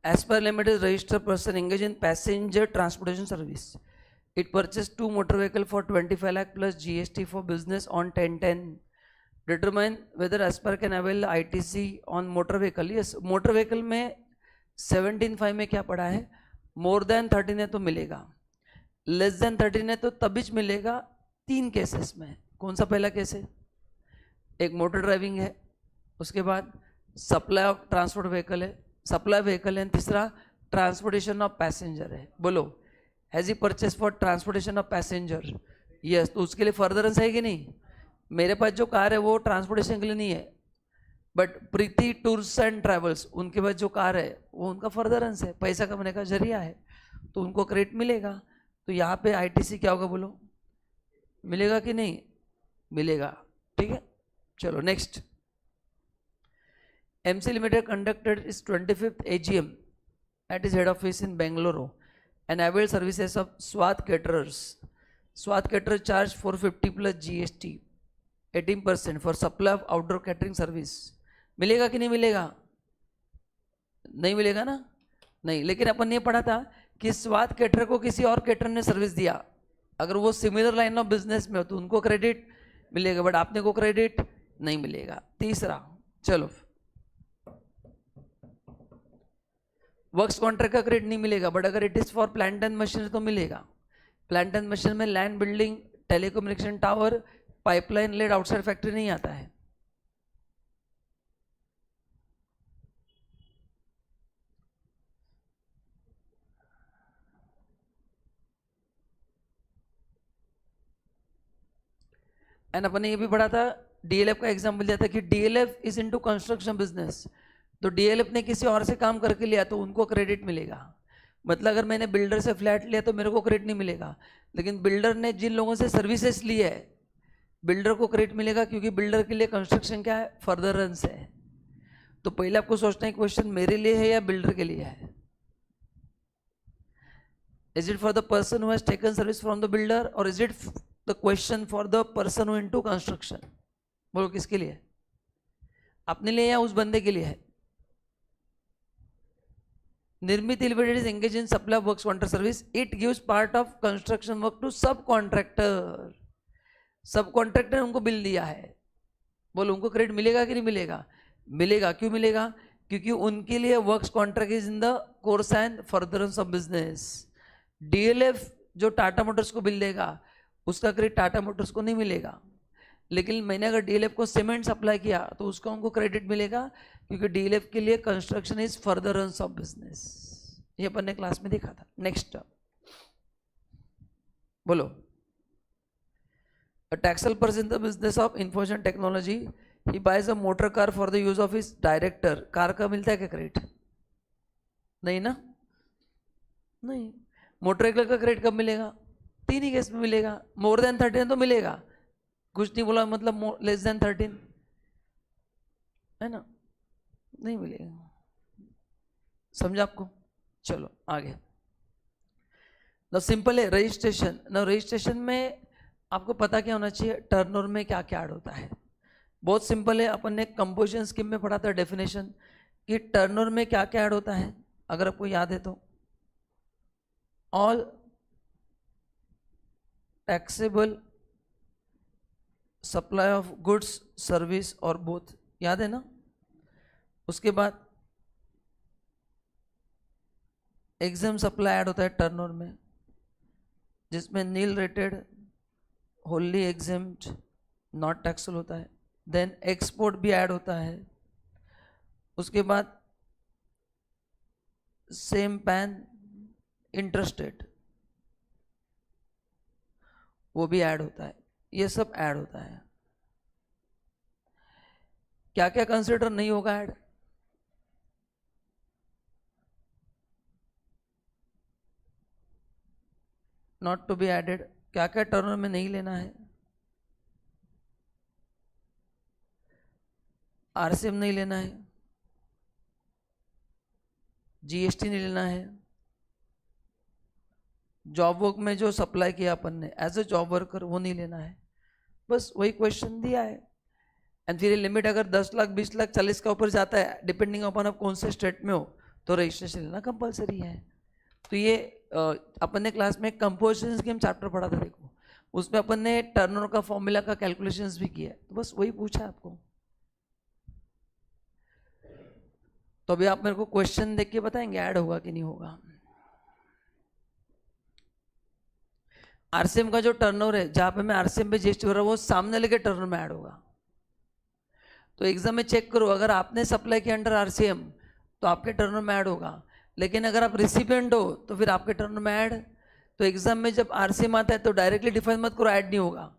As per limited registered person engaged in passenger transportation service, it purchased 2 motor vehicle for 25 lakh plus GST for business on 10/10. Determine whether as per can avail ITC on motor vehicle. Yes, motor vehicle में 17.5 में क्या पड़ा है? More than 13 है तो मिलेगा, less than 13 है तो तभी मिलेगा. 3 केसेस में. कौन सा पहला केस है? एक मोटर ड्राइविंग है, उसके बाद सप्लाई ऑफ ट्रांसपोर्ट व्हीकल है, सप्लाई व्हीकल है, तीसरा ट्रांसपोर्टेशन ऑफ पैसेंजर है. बोलो, has he purchase for transportation of passenger? Yes. तो उसके लिए फर्दरेंस है कि नहीं? मेरे पास जो कार है वो ट्रांसपोर्टेशन के लिए नहीं है, but Preeti tours and travels, उनके पास जो कार है वो उनका फर्दरेंस है, पैसा कमाने का जरिया है, तो उनको क्रेडिट मिलेगा. तो यहाँ पे आईटीसी क्या होगा? बोलो, मिलेगा कि नहीं? मिलेगा. ठीक है, चलो next. MC Limited conducted its 25th AGM at its head office in Bangalore and availed services of Swat Caterers. Swat Caterers charged 450 plus GST 18% for supply of outdoor catering service. मिलेगा कि नहीं मिलेगा? नहीं मिलेगा ना? नहीं. लेकिन अपन ने पढ़ा था कि स्वात कैटर को किसी और कैटर ने सर्विस दिया, अगर वो सिमिलर लाइन ऑफ बिजनेस में हो तो उनको क्रेडिट मिलेगा, बट आपने को क्रेडिट नहीं मिलेगा. तीसरा, चलो, वर्क्स कॉन्ट्रैक्ट का क्रेडिट नहीं मिलेगा, बट अगर it is for plant and machinery तो मिलेगा. प्लांट एंड मशीनरी में land, building, telecommunication tower, pipeline laid outside factory नहीं आता है। एंड अपन ने ये भी पढ़ा था, डीएलएफ का एग्जाम्पल दिया था कि DLF is into construction business. तो डीएलएफ ने किसी और से काम करके लिया तो उनको क्रेडिट मिलेगा। मतलब अगर मैंने बिल्डर से फ्लैट लिया तो मेरे को क्रेडिट नहीं मिलेगा, लेकिन बिल्डर ने जिन लोगों से सर्विसेज ली है बिल्डर को क्रेडिट मिलेगा, क्योंकि बिल्डर के लिए कंस्ट्रक्शन क्या है, फर्दरेंस है। तो पहले आपको सोचना है क्वेश्चन मेरे लिए है या बिल्डर के लिए है। Is it for the person who has taken service from the builder और is it the question for the person who into construction? बोलो किसके लिए? अपने लिए या उस बंदे के लिए है? Nirmit limited is engage in supply works contract service, it gives part of construction work to sub contractor. Sub contractor ने उनको बिल दिया है, बोलो उनको क्रेडिट मिलेगा कि नहीं मिलेगा? मिलेगा। क्यों मिलेगा? क्योंकि उनके लिए works contract is in the course and furtherance of business. DLF जो टाटा मोटर्स को बिल देगा उसका क्रेडिट टाटा मोटर्स को नहीं मिलेगा, लेकिन मैंने अगर डीएलएफ को सीमेंट सप्लाई किया तो उसका उनको क्रेडिट मिलेगा, क्योंकि डीएलएफ के लिए construction is furtherance of business. ये अपन ने क्लास में देखा था। नेक्स्ट बोलो, a taxable person in the business of information technology, he buys a motor car for the use of his director। Car का मिलता है क्या क्रेडिट? नहीं ना, नहीं। मोटर व्हीकल का क्रेडिट कब मिलेगा? 3 ही केस में मिलेगा। मोर देन 13 तो मिलेगा, कुछ नहीं बोला, मतलब लेस देन 13 है ना, नहीं मिलेगा। समझा आपको? चलो आगे। ना सिंपल है रजिस्ट्रेशन। ना रजिस्ट्रेशन में आपको पता क्या होना चाहिए, टर्नओवर में क्या क्या ऐड होता है। बहुत सिंपल है, अपन ने कंपोजिशन स्कीम में पढ़ा था डेफिनेशन कि टर्नओवर में क्या क्या ऐड होता है, अगर आपको याद है तो। All taxable supply of goods service और बोथ, याद है ना। उसके बाद एग्जाम सप्लाई ऐड होता है टर्नओवर में, जिसमें nil rated, wholly exempt, not taxable होता है। देन एक्सपोर्ट भी ऐड होता है। उसके बाद सेम पैन इंटरस्टेट वो भी ऐड होता है। ये सब ऐड होता है। क्या क्या कंसिडर नहीं होगा add? Not to be added. क्या क्या टर्नओवर में नहीं लेना है? आरसीएम नहीं लेना है, जीएसटी नहीं लेना है, जॉब वर्क में जो सप्लाई किया अपन ने एज अ जॉब वर्कर वो नहीं लेना है। बस वही क्वेश्चन दिया है। एंड फिर लिमिट अगर 10 लाख 20 लाख 40 का ऊपर जाता है, डिपेंडिंग अपॉन आप कौन से स्टेट में हो, तो रजिस्ट्रेशन लेना कंपलसरी है। तो ये अपन ने क्लास में कंपोजिशन स्कीम चैप्टर पढ़ा था, देखो उसमें अपन ने टर्नओवर का फॉर्मूला का कैलकुलेशंस भी किया है। तो बस वही पूछा आपको। तो अभी आप मेरे को क्वेश्चन देख के बताएंगे ऐड होगा कि नहीं होगा। आरसीएम का जो टर्नओवर है, जहां पे मैं आरसीएम पे जीएसटी हो रहा हूं, वो सामने लेके टर्नओवर में ऐड होगा। तो एग्जाम में चेक करो, अगर आपने सप्लाई किया अंडर आरसीएम तो आपके टर्नओवर में ऐड होगा, लेकिन अगर आप रिसिपिएंट हो तो फिर आपके टर्नओवर में ऐड। तो एग्जाम में जब आरसीएम आता है तो डायरेक्टली डिफाइन मत करो, ऐड नहीं होगा।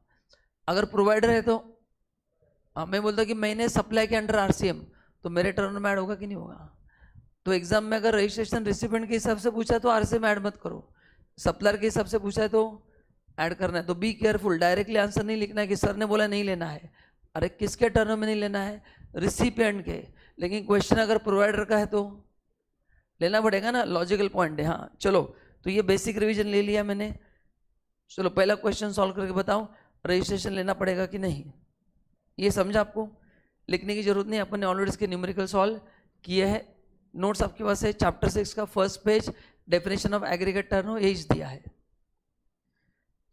अगर प्रोवाइडर है तो मैं बोलता कि मैंने सप्लाई किया अंडर आरसीएम, तो मेरे टर्नओवर में ऐड होगा कि नहीं होगा। तो एग्जाम में अगर रजिस्ट्रेशन रिसिपिएंट के हिसाब से पूछा है तो आरसीएम ऐड मत करो, सप्लायर के हिसाब से पूछा है तो ऐड करना है। तो बी केयरफुल, डायरेक्टली आंसर नहीं लिखना है कि सर ने बोला नहीं लेना है। अरे किसके टर्नओवर में नहीं लेना है? रिसिपिएंट के। लेकिन क्वेश्चन अगर प्रोवाइडर का है तो लेना पड़ेगा ना, लॉजिकल पॉइंट है। हाँ चलो, तो ये बेसिक रिवीजन ले लिया मैंने। चलो पहला क्वेश्चन सॉल्व करके बताओ, रजिस्ट्रेशन लेना पड़ेगा कि नहीं। ये समझा आपको? लिखने की जरूरत नहीं, अपन ने ऑलरेडी इसके न्यूमेरिकल सॉल्व किए हैं। नोट्स आपके पास है, चैप्टर 6 का first page, definition of aggregate turnover as दिया है।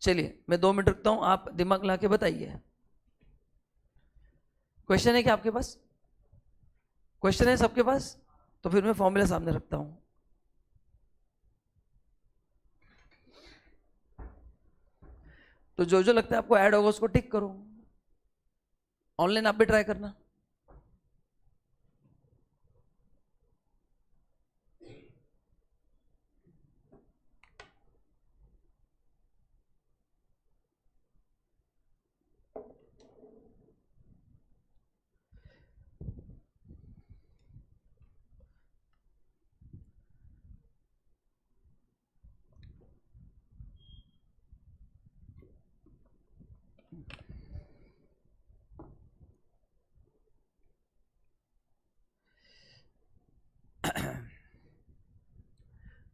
चलिए मैं 2 मिनट रुकता हूं, आप दिमाग ला के बताइए। क्वेश्चन है क्या आपके पास? क्वेश्चन है सबके पास? तो फिर मैं फॉर्मूला सामने रखता हूं। तो जो जो लगता है आपको ऐड होगा उसको टिक करो। ऑनलाइन आप भी ट्राई करना।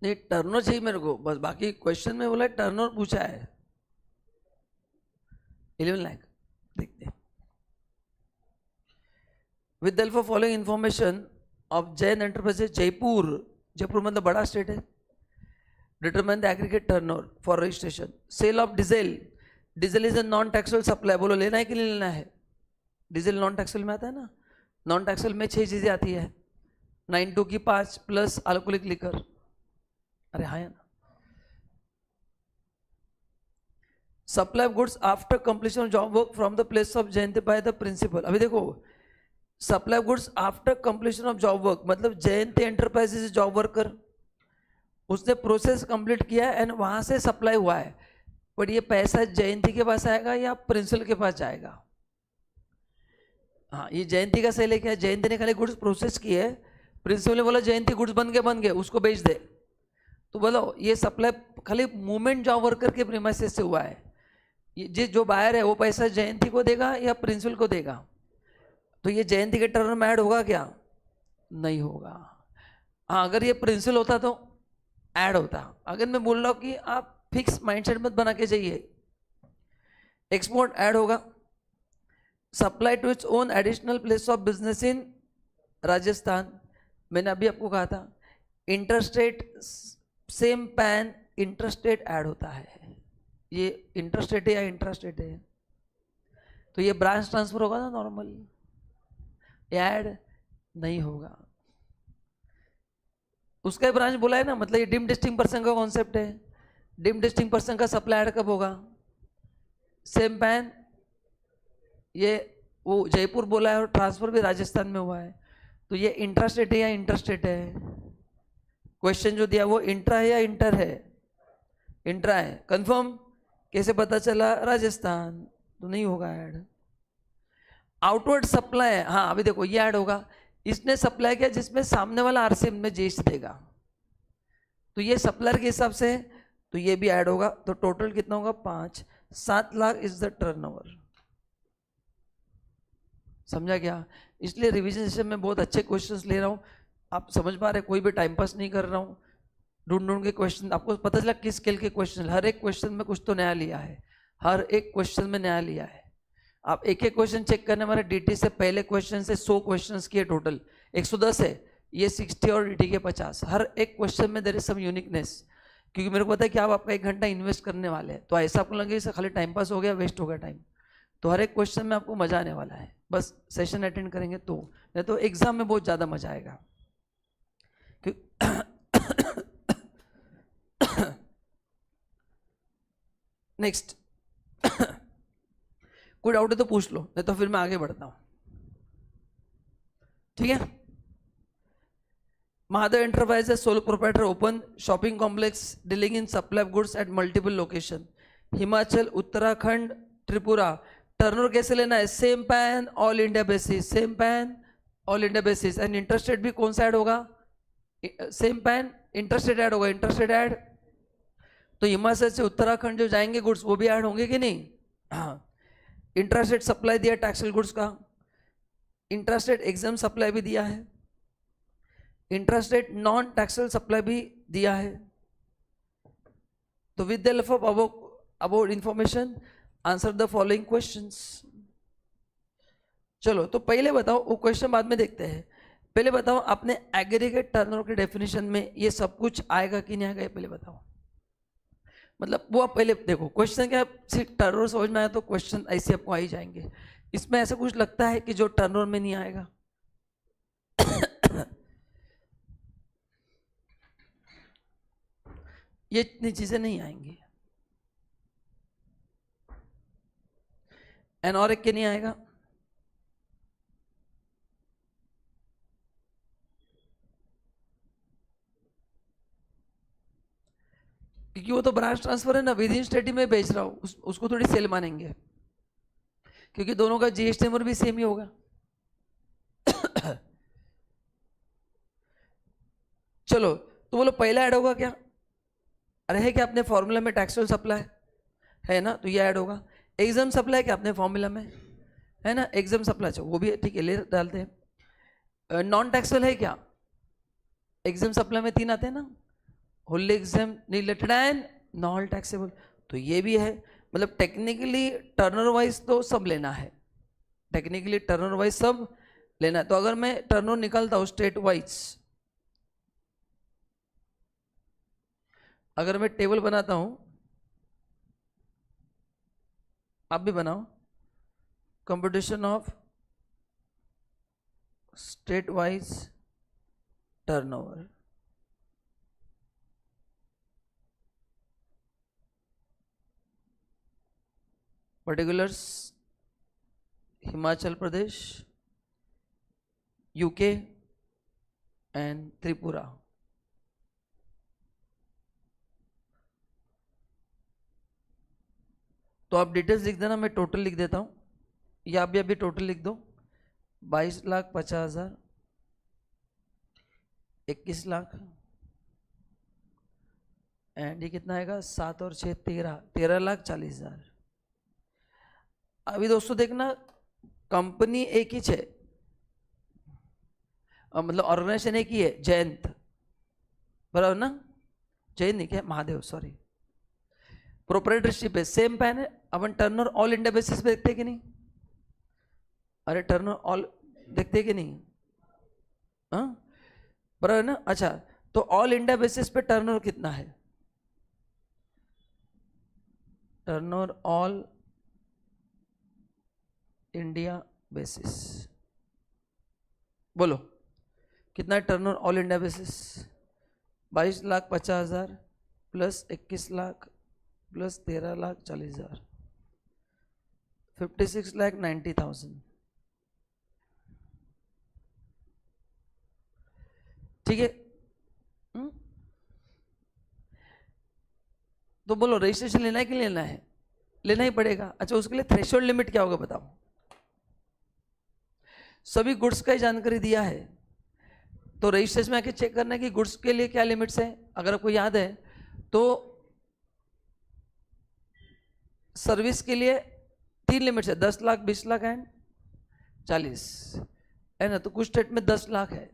नहीं, टर्नओवर चाहिए मेरे को बस, बाकी क्वेश्चन में बोला टर्नओवर पूछा है 11 लाख। देखते हैं। With help of following information of Jain enterprises Jaipur, Jaipur मतलब बड़ा स्टेट है, determine the aggregate turnover for registration. Sale of diesel, diesel is a non taxable supply, बोलो लेना है कि नहीं लेना है? डीजल नॉन टैक्सेबल में आता है ना, नॉन टैक्सेबल में 6 चीजें आती है, 92 की 5 प्लस अल्कोहलिक लिकर। अरे हाँ ना। Supply of goods after completion of job work from the place of Jayanti by the principal. अभी देखो, supply of goods after completion of job work मतलब जयंती एंटरप्राइजेज जॉब वर्कर, उसने प्रोसेस कंप्लीट किया and वहां से सप्लाई हुआ है, पर ये पैसा जयंती के पास आएगा या प्रिंसिपल के पास जाएगा? हाँ, ये जयंती का सही लेके, जयंती ने खाली गुड्स प्रोसेस किए, प्रिंसिपल ने बोला जयंती गुड्स बन गए उसको बेच दे, तो बोलो ये सप्लाई खाली मूवमेंट जॉब वर्कर के प्रीमाइसेस से हुआ है। ये जो बायर है वो पैसा जयंती को देगा या प्रिंसिपल को देगा? तो ये जयंती के टर्न में ऐड होगा क्या? नहीं होगा। हाँ, अगर ये प्रिंसिपल होता तो ऐड होता। अगर मैं बोल रहा हूँ कि आप फिक्स माइंडसेट मत बना के जाइए, एक्सपोर्ट ऐड होगा। Supply to its own additional place of business in Rajasthan, मैंने अभी आपको कहा था। Interstate same PAN, interstate add होता है, ये इंटरस्टेट है या इंट्रास्टेट है, तो ये ब्रांच ट्रांसफर होगा ना नॉर्मल, ऐड नहीं होगा। उसका ब्रांच बोला है ना, मतलब ये डिम डिस्टिंग पर्सन का कॉन्सेप्ट है। डिम डिस्टिंग पर्सन का सप्लाई ऐड कब होगा? सेम पैन, ये वो जयपुर बोला है और ट्रांसफर भी राजस्थान में हुआ है, तो ये इंट्रास्टेट है या इंटरस्टेट है? क्वेश्चन जो दिया वो इंट्रा है या इंटर है? इंट्रा है। कंफर्म? कैसे पता चला? राजस्थान, तो नहीं होगा ऐड। आउटवर्ड सप्लाई, हाँ अभी देखो ये ऐड होगा, इसने सप्लाई किया जिसमें सामने वाला आरसीएम में जीएसटी देगा, तो ये सप्लायर के हिसाब से, तो ये भी ऐड होगा। तो टोटल कितना होगा? 5। 7 लाख इज द टर्नओवर। समझा क्या? इसलिए रिवीजन सेशन में बहुत अच्छे क्वेश्चंस ले रहा हूँ, आप समझ पा रहे, कोई भी टाइम पास नहीं कर रहा हूँ, ढूंढ के क्वेश्चन, आपको पता चला किस स्केल के क्वेश्चन, हर एक क्वेश्चन में कुछ तो नया लिया है, हर एक क्वेश्चन में नया लिया है। आप एक एक क्वेश्चन चेक करने वाले, डीटी से पहले क्वेश्चन से 100 क्वेश्चन किए, टोटल 110 है, ये 60 और डीटी के 50, हर एक क्वेश्चन में देयर इज सम यूनिकनेस, क्योंकि मेरे को पता है कि आप आपका 1 घंटा इन्वेस्ट करने वाले हैं, तो ऐसा आपको लगे खाली टाइम पास हो गया, वेस्ट हो गया टाइम, तो हर एक क्वेश्चन में आपको मजा आने वाला है, बस सेशन अटेंड करेंगे तो, नहीं तो एग्जाम में बहुत ज़्यादा मजा आएगा। नेक्स्ट कोई डाउट है तो पूछ लो, नहीं तो फिर मैं आगे बढ़ता हूं, ठीक है। Mahadev enterprises sole proprietor open shopping complex dealing in supply of goods at multiple location, Himachal, Uttarakhand, Tripura. Turnover कैसे लेना है? Same pan, all India basis, same pan all India basis. And interested भी कौन सा ऐड होगा? सेम पैन, इंटरेस्टेड ऐड होगा, interested add. तो हिमाचल से उत्तराखंड जो जाएंगे गुड्स वो भी ऐड होंगे कि नहीं? हाँ। इंटरेस्टेड सप्लाई दिया टैक्सेबल गुड्स का, इंटरेस्टेड एग्जाम सप्लाई भी दिया है, इंटरेस्टेड नॉन टैक्सेबल सप्लाई भी दिया है। तो with the help of about information answer the following questions. चलो तो पहले बताओ, वो क्वेश्चन बाद में देखते हैं, पहले बताओ अपने एग्रीगेट टर्नओवर के डेफिनेशन में ये सब कुछ आएगा कि नहीं आएगा, ये पहले बताओ। मतलब वो आप पहले देखो, क्वेश्चन क्या सिर्फ टर्नओवर समझ में आया तो क्वेश्चन ऐसे आपको आ ही जाएंगे। इसमें ऐसा कुछ लगता है कि जो टर्नओवर में नहीं आएगा? ये इतनी चीजें नहीं आएंगी। एन और एक के नहीं आएगा, क्योंकि वो तो ब्रांच ट्रांसफर है ना, विद इन स्टेट ही मैं बेच रहा हूँ, उसको थोड़ी सेल मानेंगे, क्योंकि दोनों का जीएसटी नंबर भी सेम ही होगा। चलो, तो बोलो पहला ऐड होगा क्या? अरे है क्या अपने फॉर्मूला में टैक्सेबल सप्लाई है ना, तो ये ऐड होगा। एग्जाम सप्लाई क्या अपने फॉर्मूला में है ना, एग्जाम सप्लाई, वो भी ठीक है, ले डालते हैं। नॉन टैक्सेबल है क्या? एग्जाम सप्लाई में 3 आते हैं ना, wholly exempt, related and non taxable, तो ये भी है। मतलब टेक्निकली टर्नर वाइज तो सब लेना है, टेक्निकली टर्नर वाइज सब लेना है। तो अगर मैं टर्नर निकालता हूँ स्टेट वाइज, अगर मैं टेबल बनाता हूँ, आप भी बनाओ, competition of state wise turnover, particulars Himachal Pradesh, UK and Tripura. तो आप डिटेल्स लिख देना, मैं टोटल लिख देता हूँ, या आप भी अभी टोटल लिख दो। 22,50,000, 21 लाख, एंड ये कितना आएगा? 7 और 6 13, 13,40,000। अभी दोस्तों देखना, कंपनी एक ही है, मतलब ऑर्गेनाइजेशन एक ही है, जयंत, बराबर ना? जयंत नहीं क्या, महादेव, सॉरी, प्रोप्राइटरशिप है, सेम पैन है। अपन टर्नर ऑल इंडिया बेसिस पे देखते कि नहीं? अरे टर्नर ऑल देखते कि नहीं? हाँ, बराबर ना? अच्छा, तो ऑल इंडिया बेसिस पे टर्नर कितना है? टर्नर ऑल इंडिया बेसिस, बोलो कितना है Turner all India basis? 22,50,000 plus 21 lakh plus 13,40,000, 56,90,000। ठीक है। तो बोलो रजिस्ट्रेशन लेना है कि लेना है? लेना ही पड़ेगा। अच्छा, उसके लिए थ्रेशोल्ड लिमिट क्या होगा बताओ? सभी गुड्स का ही जानकारी दिया है, तो रजिस्ट्रेशन में आके चेक करना है कि गुड्स के लिए क्या लिमिट्स है। अगर आपको याद है तो सर्विस के लिए 3 लिमिट्स है, 10 लाख, 20 लाख एंड 40, है ना? तो कुछ स्टेट में 10 लाख है।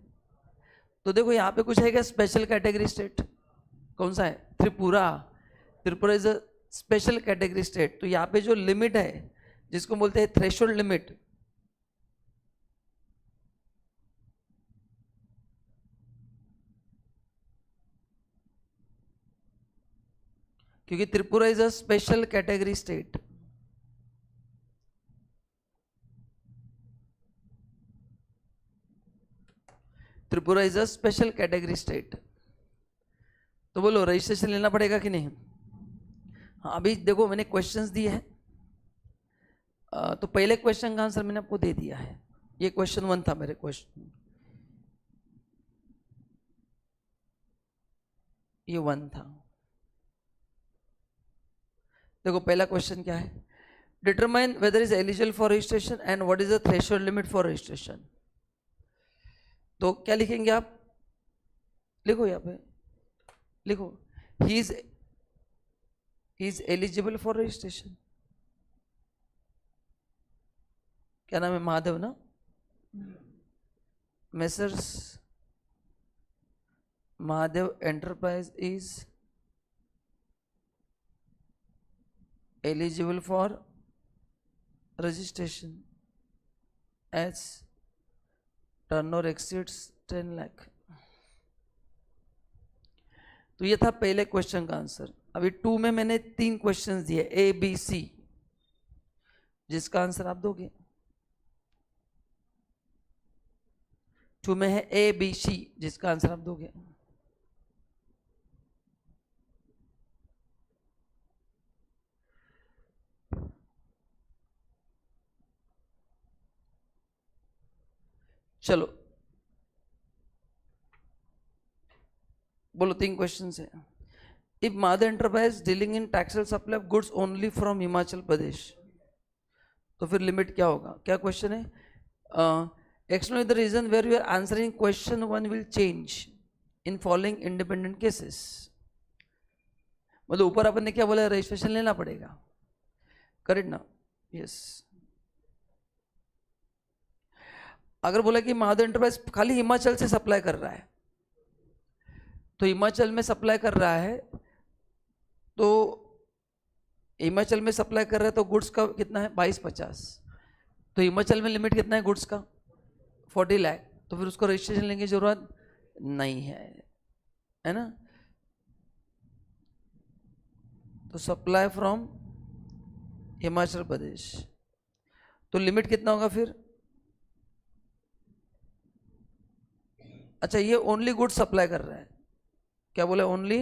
तो देखो यहाँ पे कुछ है क्या स्पेशल कैटेगरी स्टेट? कौन सा है? Tripura. Tripura is a special category state. तो यहाँ पे जो लिमिट है, जिसको बोलते हैं थ्रेशोल्ड लिमिट, क्योंकि Tripura is a special category state. Tripura is a special category state. तो बोलो रजिस्ट्रेशन लेना पड़ेगा कि नहीं? हाँ, अभी देखो मैंने क्वेश्चंस दिए हैं, तो पहले क्वेश्चन का आंसर मैंने आपको दे दिया है। ये क्वेश्चन 1 था मेरे क्वेश्चन, ये 1 था। देखो पहला क्वेश्चन क्या है? Determine whether is eligible for registration and what is the threshold limit for registration. तो क्या लिखेंगे आप? लिखो यहाँ पे, लिखो, he is eligible for registration. क्या नाम है? महादेव ना? Messrs Mahadev enterprise is eligible for registration as turnover exceeds 10 lakh। तो ये था पहले क्वेश्चन का आंसर। अभी 2 में मैंने 3 क्वेश्चंस दिए, ए बी सी, जिसका आंसर आप दोगे। 2 में है ए बी सी, जिसका आंसर आप दोगे। चलो बोलो, 3 क्वेश्चन है। If Mother Enterprise dealing in taxable supply of goods only from Himachal Pradesh, तो फिर लिमिट क्या होगा? क्या क्वेश्चन है? Explain the reason where you are answering question one will change in following independent cases. मतलब ऊपर अपन ने क्या बोला? रजिस्ट्रेशन लेना पड़ेगा, करेक्ट ना? यस। अगर बोला कि मदर एंटरप्राइज खाली हिमाचल से सप्लाई कर रहा है, तो हिमाचल में सप्लाई कर रहा है, तो हिमाचल में सप्लाई कर रहा है तो गुड्स का कितना है? 2250। तो हिमाचल में लिमिट कितना है गुड्स का? 40 लाख। तो फिर उसको रजिस्ट्रेशन लेने की जरूरत नहीं है ना? तो सप्लाई फ्रॉम हिमाचल प्रदेश, तो लिमिट कितना होगा फिर? अच्छा, ये ओनली गुड्स सप्लाई कर रहा है, क्या बोला? Only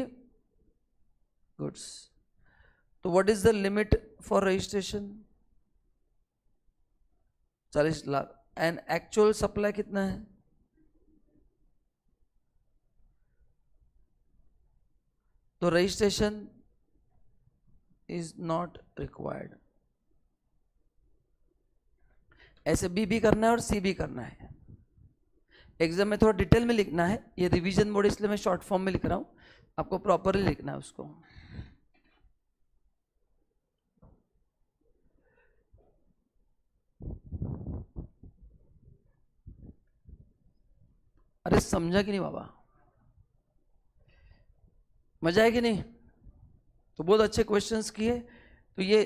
goods. तो what is the limit for registration? 40 lakh. And actual supply कितना है? तो रजिस्ट्रेशन इज नॉट रिक्वायर्ड। ऐसे बी करना है और सी भी करना है। एग्जाम में थोड़ा डिटेल में लिखना है, ये रिवीजन मोड इसलिए मैं शॉर्ट फॉर्म में लिख रहा हूं, आपको प्रॉपरली लिखना है उसको। अरे समझा कि नहीं बाबा? मजा है कि नहीं? तो बहुत अच्छे क्वेश्चंस किए। तो ये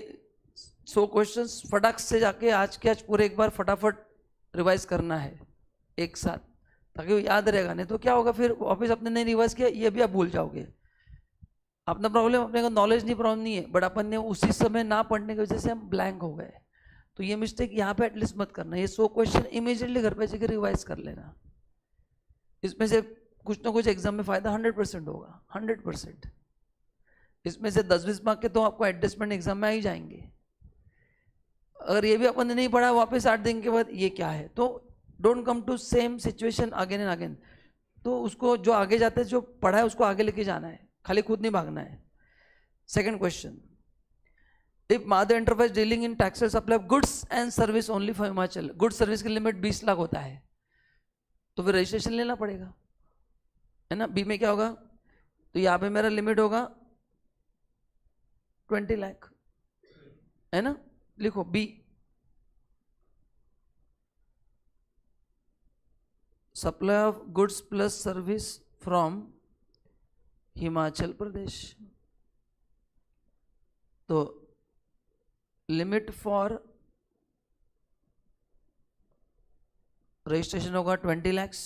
100 क्वेश्चंस फटाक से जाके आज के आज पूरे एक बार फटाफट रिवाइज करना है एक साथ, ताकि वो याद रहेगा। नहीं तो क्या होगा फिर वापस अपने नहीं रिवाइज किया, ये भी आप भूल जाओगे। अपना प्रॉब्लम अपने को नॉलेज नहीं, प्रॉब्लम नहीं है, बट अपन ने उसी समय ना पढ़ने की वजह से हम ब्लैंक हो गए। तो ये मिस्टेक यहाँ पे एटलीस्ट मत करना। ये 100 क्वेश्चन इमीडिएटली घर पे जाकर रिवाइज कर लेना। इसमें से कुछ ना कुछ एग्जाम में फायदा 100% होगा, 100%। इसमें से 10-20 मार्क के तो आपको एडजस्टमेंट एग्जाम में आ ही जाएंगे। अगर ये भी अपन ने नहीं पढ़ा वापस 8 दिन के बाद ये क्या है, तो don't come to same situation again and again. तो उसको जो आगे जाते हैं, जो पढ़ा है उसको आगे लेके जाना है, खाली खुद नहीं भागना है। Second question, if mother enterprise dealing in taxable supply of goods and service only for Himachal, goods service की लिमिट 20 लाख होता है, तो फिर रजिस्ट्रेशन लेना पड़ेगा, है ना? बी में क्या होगा? तो यहाँ पे मेरा लिमिट होगा 20 लाख, है ना? लिखो B, supply of goods plus service from Himachal Pradesh. तो लिमिट फॉर रजिस्ट्रेशन होगा 20 lakhs।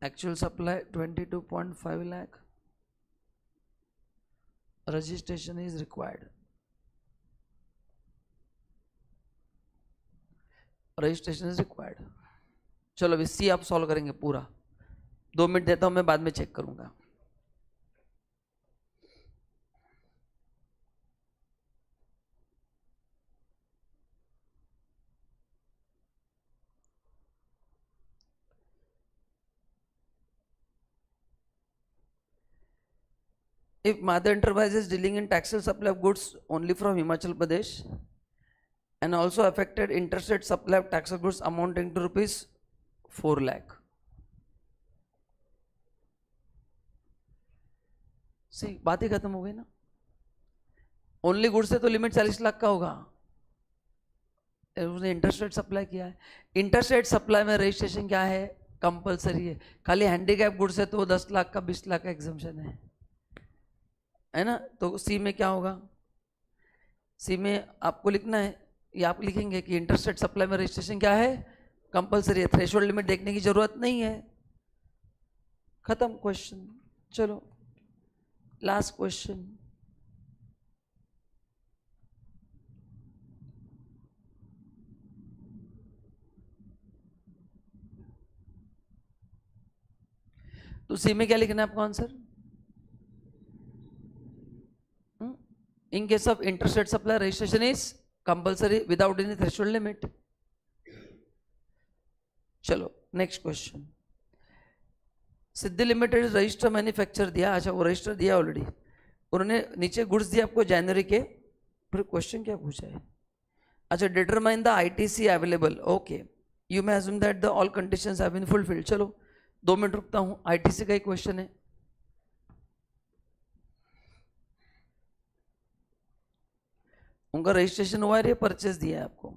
Actual supply 22.5 lakh। Registration is required. Registration is required. चलो अभी सी आप सॉल्व करेंगे पूरा। 2 मिनट देता हूं मैं, बाद में चेक करूंगा। If mother enterprise is dealing in taxable supply of goods only from Himachal Pradesh and also affected interstate supply of taxable goods amounting to rupees 4 lakh. सी बात ही खत्म हो गई ना। ओनली गुड्स से तो लिमिट 40 लाख का होगा, उसने इंटरस्टेट सप्लाई किया है। इंटरस्टेट सप्लाई में रजिस्ट्रेशन क्या है? कंपलसरी है। खाली हैंडीकैप गुड्स है तो 10 लाख का 20 लाख का एग्जम्पशन है ना? तो सी में क्या होगा? सी में आपको लिखना है, ये आप लिखेंगे कि इंटरस्टेट सप्लाई में रजिस्ट्रेशन क्या है? कंपलसरी है। थ्रेशोल्ड लिमिट देखने की जरूरत नहीं है। खत्म क्वेश्चन। चलो लास्ट क्वेश्चन। तो सी में क्या लिखना है आपको answer? In case of interstate supply, registration is compulsory without any threshold limit. चलो नेक्स्ट क्वेश्चन। सिद्धि लिमिटेड रजिस्टर मैन्युफैक्चर दिया, अच्छा वो रजिस्टर दिया ऑलरेडी, उन्होंने नीचे गुड्स दिया आपको जनवरी के, फिर क्वेश्चन क्या पूछा है, अच्छा determine the ITC available, okay you may assume that the all conditions have been fulfilled. चलो 2 मिनट रुकता हूँ, आईटीसी का ही क्वेश्चन है। उनका रजिस्ट्रेशन हुआ है, परचेस दिया है आपको।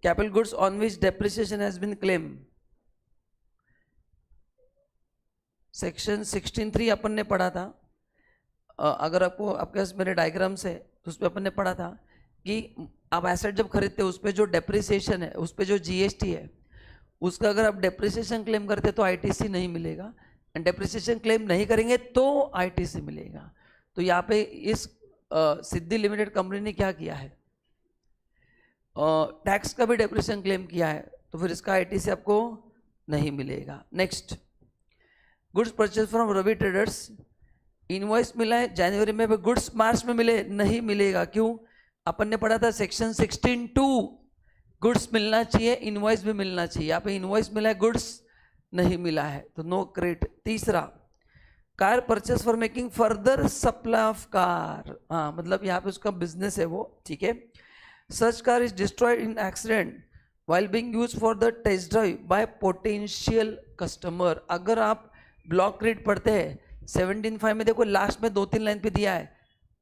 Capital goods on which depreciation has been claim, section 16(3) अपन ने पढ़ा था। अगर आपको आपके पास मेरे डायग्राम्स है तो उस पर अपन ने पढ़ा था कि आप एसेट जब खरीदते हो उस पर जो डेप्रिसिएशन है, उस पर जो जीएसटी है, उसका अगर आप डेप्रिसिएशन क्लेम करते तो आईटीसी नहीं मिलेगा, एंड डेप्रिसिएशन क्लेम नहीं करेंगे तो आईटीसी मिलेगा। तो यहाँ पे इस सिद्धि लिमिटेड कंपनी ने क्या किया है, टैक्स का भी डेप्रिसिएशन क्लेम किया है, तो फिर इसका आईटीसी आपको नहीं मिलेगा। Next, goods purchase from Ravi traders, invoice मिला है जनवरी में, गुड्स मार्च में मिले, नहीं मिलेगा। क्यों, अपन ने पढ़ा था सेक्शन 16(2) गुड्स मिलना चाहिए, इनवॉइस भी मिलना चाहिए, यहाँ पे इनवॉइस मिला है, गुड्स नहीं मिला है, तो नो क्रेडिट। तीसरा, car purchase for making further supply of car, हाँ मतलब यहाँ पे उसका बिजनेस है वो, ठीक है। Such car is destroyed in accident while being used for the test drive by potential customer। अगर आप ब्लॉक रेट पढ़ते हैं 17(5) में देखो लास्ट में 2-3 लाइन पे दिया है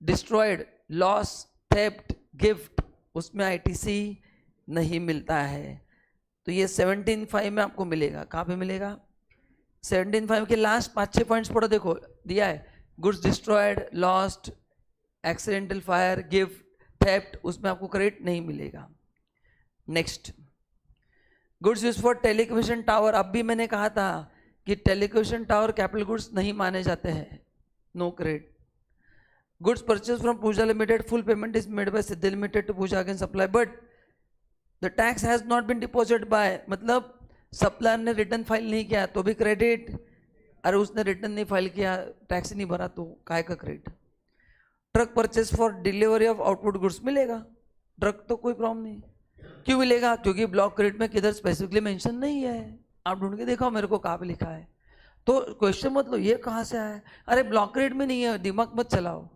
डिस्ट्रॉयड, लॉस, थेफ्ट, गिफ्ट, उसमें आईटीसी नहीं मिलता है। तो ये 17(5) में आपको मिलेगा, कहाँ पे मिलेगा, 17(5) के लास्ट 5-6 पॉइंट्स पढ़ो, देखो दिया है goods destroyed, lost, accidental fire, gift, theft, उसमें आपको क्रेडिट नहीं मिलेगा। Next, goods use for telecommunication tower, अब भी मैंने कहा था कि टेलीकम्युनिकेशन टावर कैपिटल गुड्स नहीं माने जाते हैं, no credit. Goods purchase from Puja limited, full payment is made by Siddhi limited to Puja again supply, but the tax has not been deposited by, मतलब सप्लायर ने रिटर्न फाइल नहीं किया तो भी क्रेडिट, अरे उसने रिटर्न नहीं फाइल किया, टैक्स नहीं भरा, तो काय का credit. Truck purchase for delivery of output goods, मिलेगा ट्रक, तो कोई प्रॉब्लम नहीं। क्यों मिलेगा, क्योंकि ब्लॉक क्रेडिट में किधर स्पेसिफिकली मेंशन नहीं है, आप ढूंढ के देखो मेरे को कहाँ पे लिखा है। तो क्वेश्चन मतलब ये कहाँ से आया है, अरे ब्लॉक क्रेडिट में नहीं है, दिमाग मत चलाओ।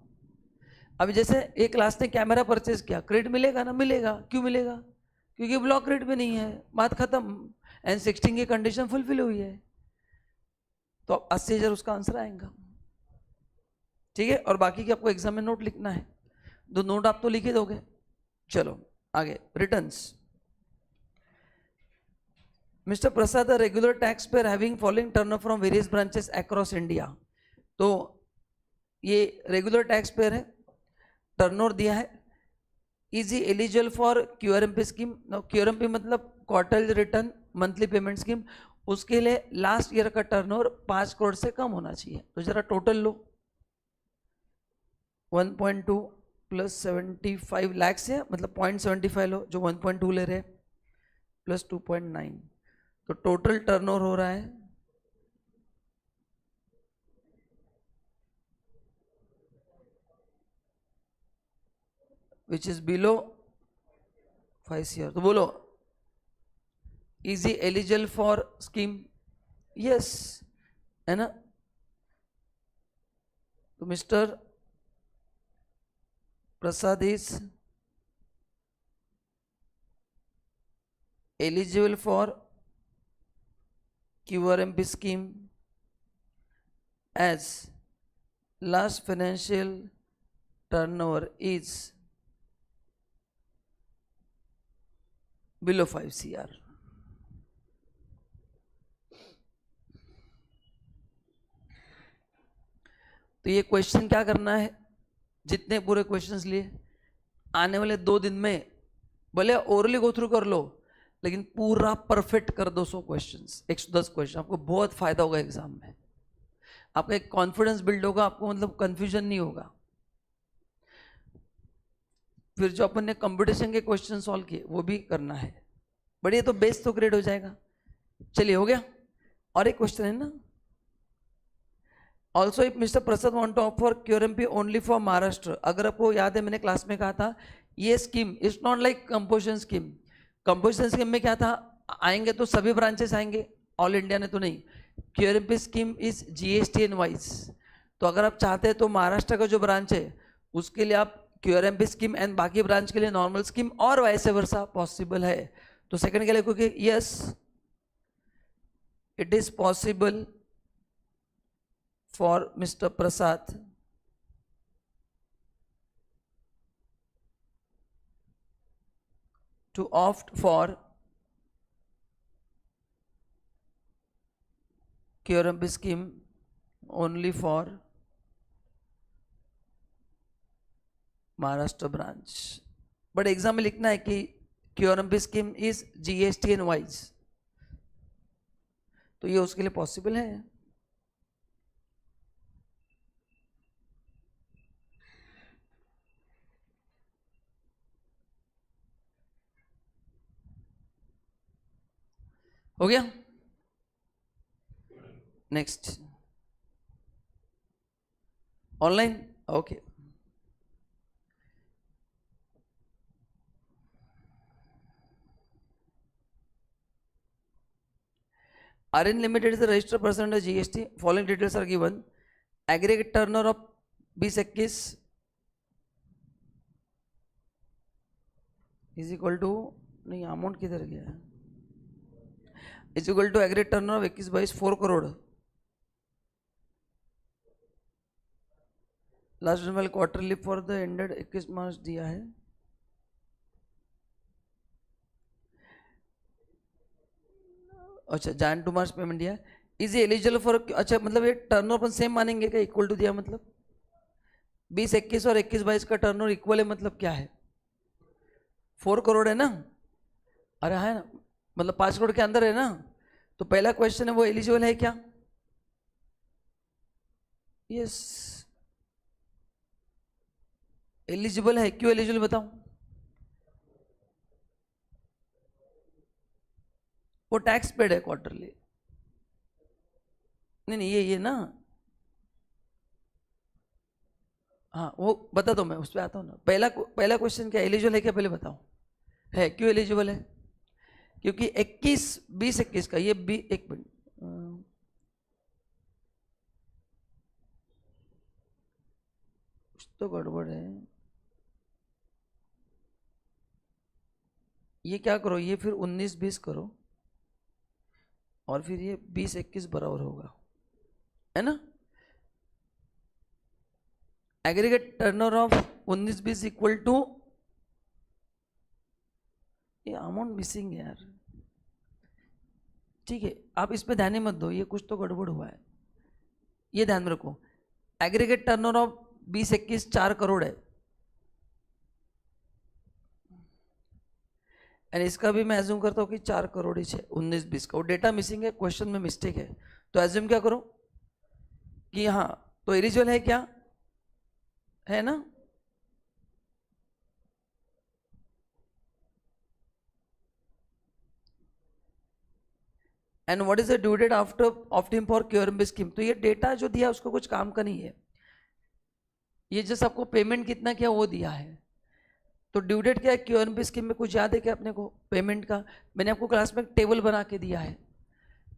अभी जैसे एक क्लास ने कैमरा परचेज किया, क्रेडिट मिलेगा ना, मिलेगा, क्यों मिलेगा, क्योंकि ब्लॉक क्रेडिट में नहीं है, बात खत्म, एंड 16 की कंडीशन फुलफिल हुई है, तो 80,000 उसका आंसर आएगा, ठीक है। और बाकी की आपको एग्जाम में नोट लिखना है, 2 नोट आप तो लिख ही दोगे। चलो आगे, returns. Mister Prasad, regular tax payer having following turnover from various branches across India, तो ये रेगुलर टैक्स पेयर है, टर्नओवर दिया है, is he eligible for QRMP scheme, QRMP मतलब quarterly return monthly payment scheme, उसके लिए लास्ट ईयर का turnover 5 crore से कम होना चाहिए। तो जरा टोटल लो, 1.2 प्लस 75 लैक्स है, मतलब 0.75 लो, जो 1.2 ले रहे प्लस 2.9, तो टोटल टर्नओवर हो रहा है विच इज बिलो 5 CR। तो बोलो, is he eligible for scheme, yes, है ना। तो mister Prasad is eligible for QRMP scheme as last financial turnover is below 5 CR। तो ये क्वेश्चन क्या करना है, जितने पूरे क्वेश्चंस लिए आने वाले 2 दिन में, भले ओरली गो थ्रू कर लो, लेकिन पूरा परफेक्ट कर दो 100 क्वेश्चंस, 110 क्वेश्चन, आपको बहुत फायदा होगा एग्जाम में, आपका एक कॉन्फिडेंस बिल्ड होगा, आपको मतलब कंफ्यूजन नहीं होगा। फिर जो अपन ने कंपटीशन के क्वेश्चन सॉल्व किए वो भी करना है, बढ़िया, तो बेस तो ग्रेड हो जाएगा। चलिए हो गया, और एक क्वेश्चन है ना, also if mister Prasad want to offer QRMP only for Maharashtra, अगर आपको याद है मैंने क्लास में कहा था ये scheme is not like composition scheme. Composition scheme में क्या था, आएंगे तो सभी ब्रांचेस आएंगे, ऑल इंडिया ने तो नहीं। QRMP scheme is GSTN wise. तो अगर आप चाहते हैं तो महाराष्ट्र का जो ब्रांच है उसके लिए आप क्यूआरएमपी स्कीम एंड बाकी ब्रांच के लिए नॉर्मल स्कीम और वाइस वर्सा पॉसिबल है। तो सेकंड के लिए क्योंकि yes it is possible for mister Prasad to opt for QRMP scheme only for Maharashtra branch. But exam में लिखना है कि QRMP scheme is GSTN wise, तो ये उसके लिए पॉसिबल है। हो गया। Next online, okay. RN Limited is the registered person under GST. Following details are given. Aggregate turnover of 2021 is equal to, नहीं अमाउंट किधर गया है, is equal to aggregate turnover of 21-22 4 crore. Last वाले क्वार्टरली फॉर द एंडेड 21 मार्च दिया है। अच्छा Jain to March payment दिया। Is eligible for, अच्छा मतलब ये टर्नओवर सेम मानेंगे क्या, इक्वल टू दिया मतलब 20-21 और 21-22 का टर्नओवर इक्वल है, मतलब क्या है 4 करोड़ है ना। अरे है ना, मतलब 5 करोड़ के अंदर है ना। तो पहला क्वेश्चन है वो एलिजिबल है क्या, यस एलिजिबल है। क्यों एलिजिबल बताऊं, वो टैक्स पेड है क्वार्टरली। नहीं ये ना, हाँ वो बता दो, मैं उस पर आता हूँ ना। पहला क्वेश्चन क्या एलिजिबल है क्या, पहले बताओ है। क्यों एलिजिबल है, क्योंकि 20-21 का ये भी, एक मिनट कुछ तो गड़बड़ है। ये क्या करो, ये फिर 19-20 करो और फिर ये 20-21 बराबर होगा, है ना। Aggregate turnover of 19-20 equal to, ये अमाउंट मिसिंग है यार, ठीक है आप इस पे ध्यान ही मत दो, ये कुछ तो गड़बड़ हुआ है, ये ध्यान में रखो। एग्रीगेट टर्नओवर ऑफ 20-21 4 करोड़ है, एंड इसका भी मैं एज्यूम करता हूँ कि 4 करोड़ ही है 19-20 का। वो डेटा मिसिंग है, क्वेश्चन में मिस्टेक है, तो एज्यूम क्या करो कि हाँ तो एलिजिबल है क्या, है ना। And what is the due date after opting for QRMP scheme. तो ये डेटा जो दिया उसको कुछ काम का नहीं है, ये जैसे आपको पेमेंट कितना किया वो दिया है। तो ड्यू डेट क्या है क्यूआरएमपी स्कीम में, कुछ याद है क्या अपने को पेमेंट का। मैंने आपको क्लास में एक टेबल बना के दिया है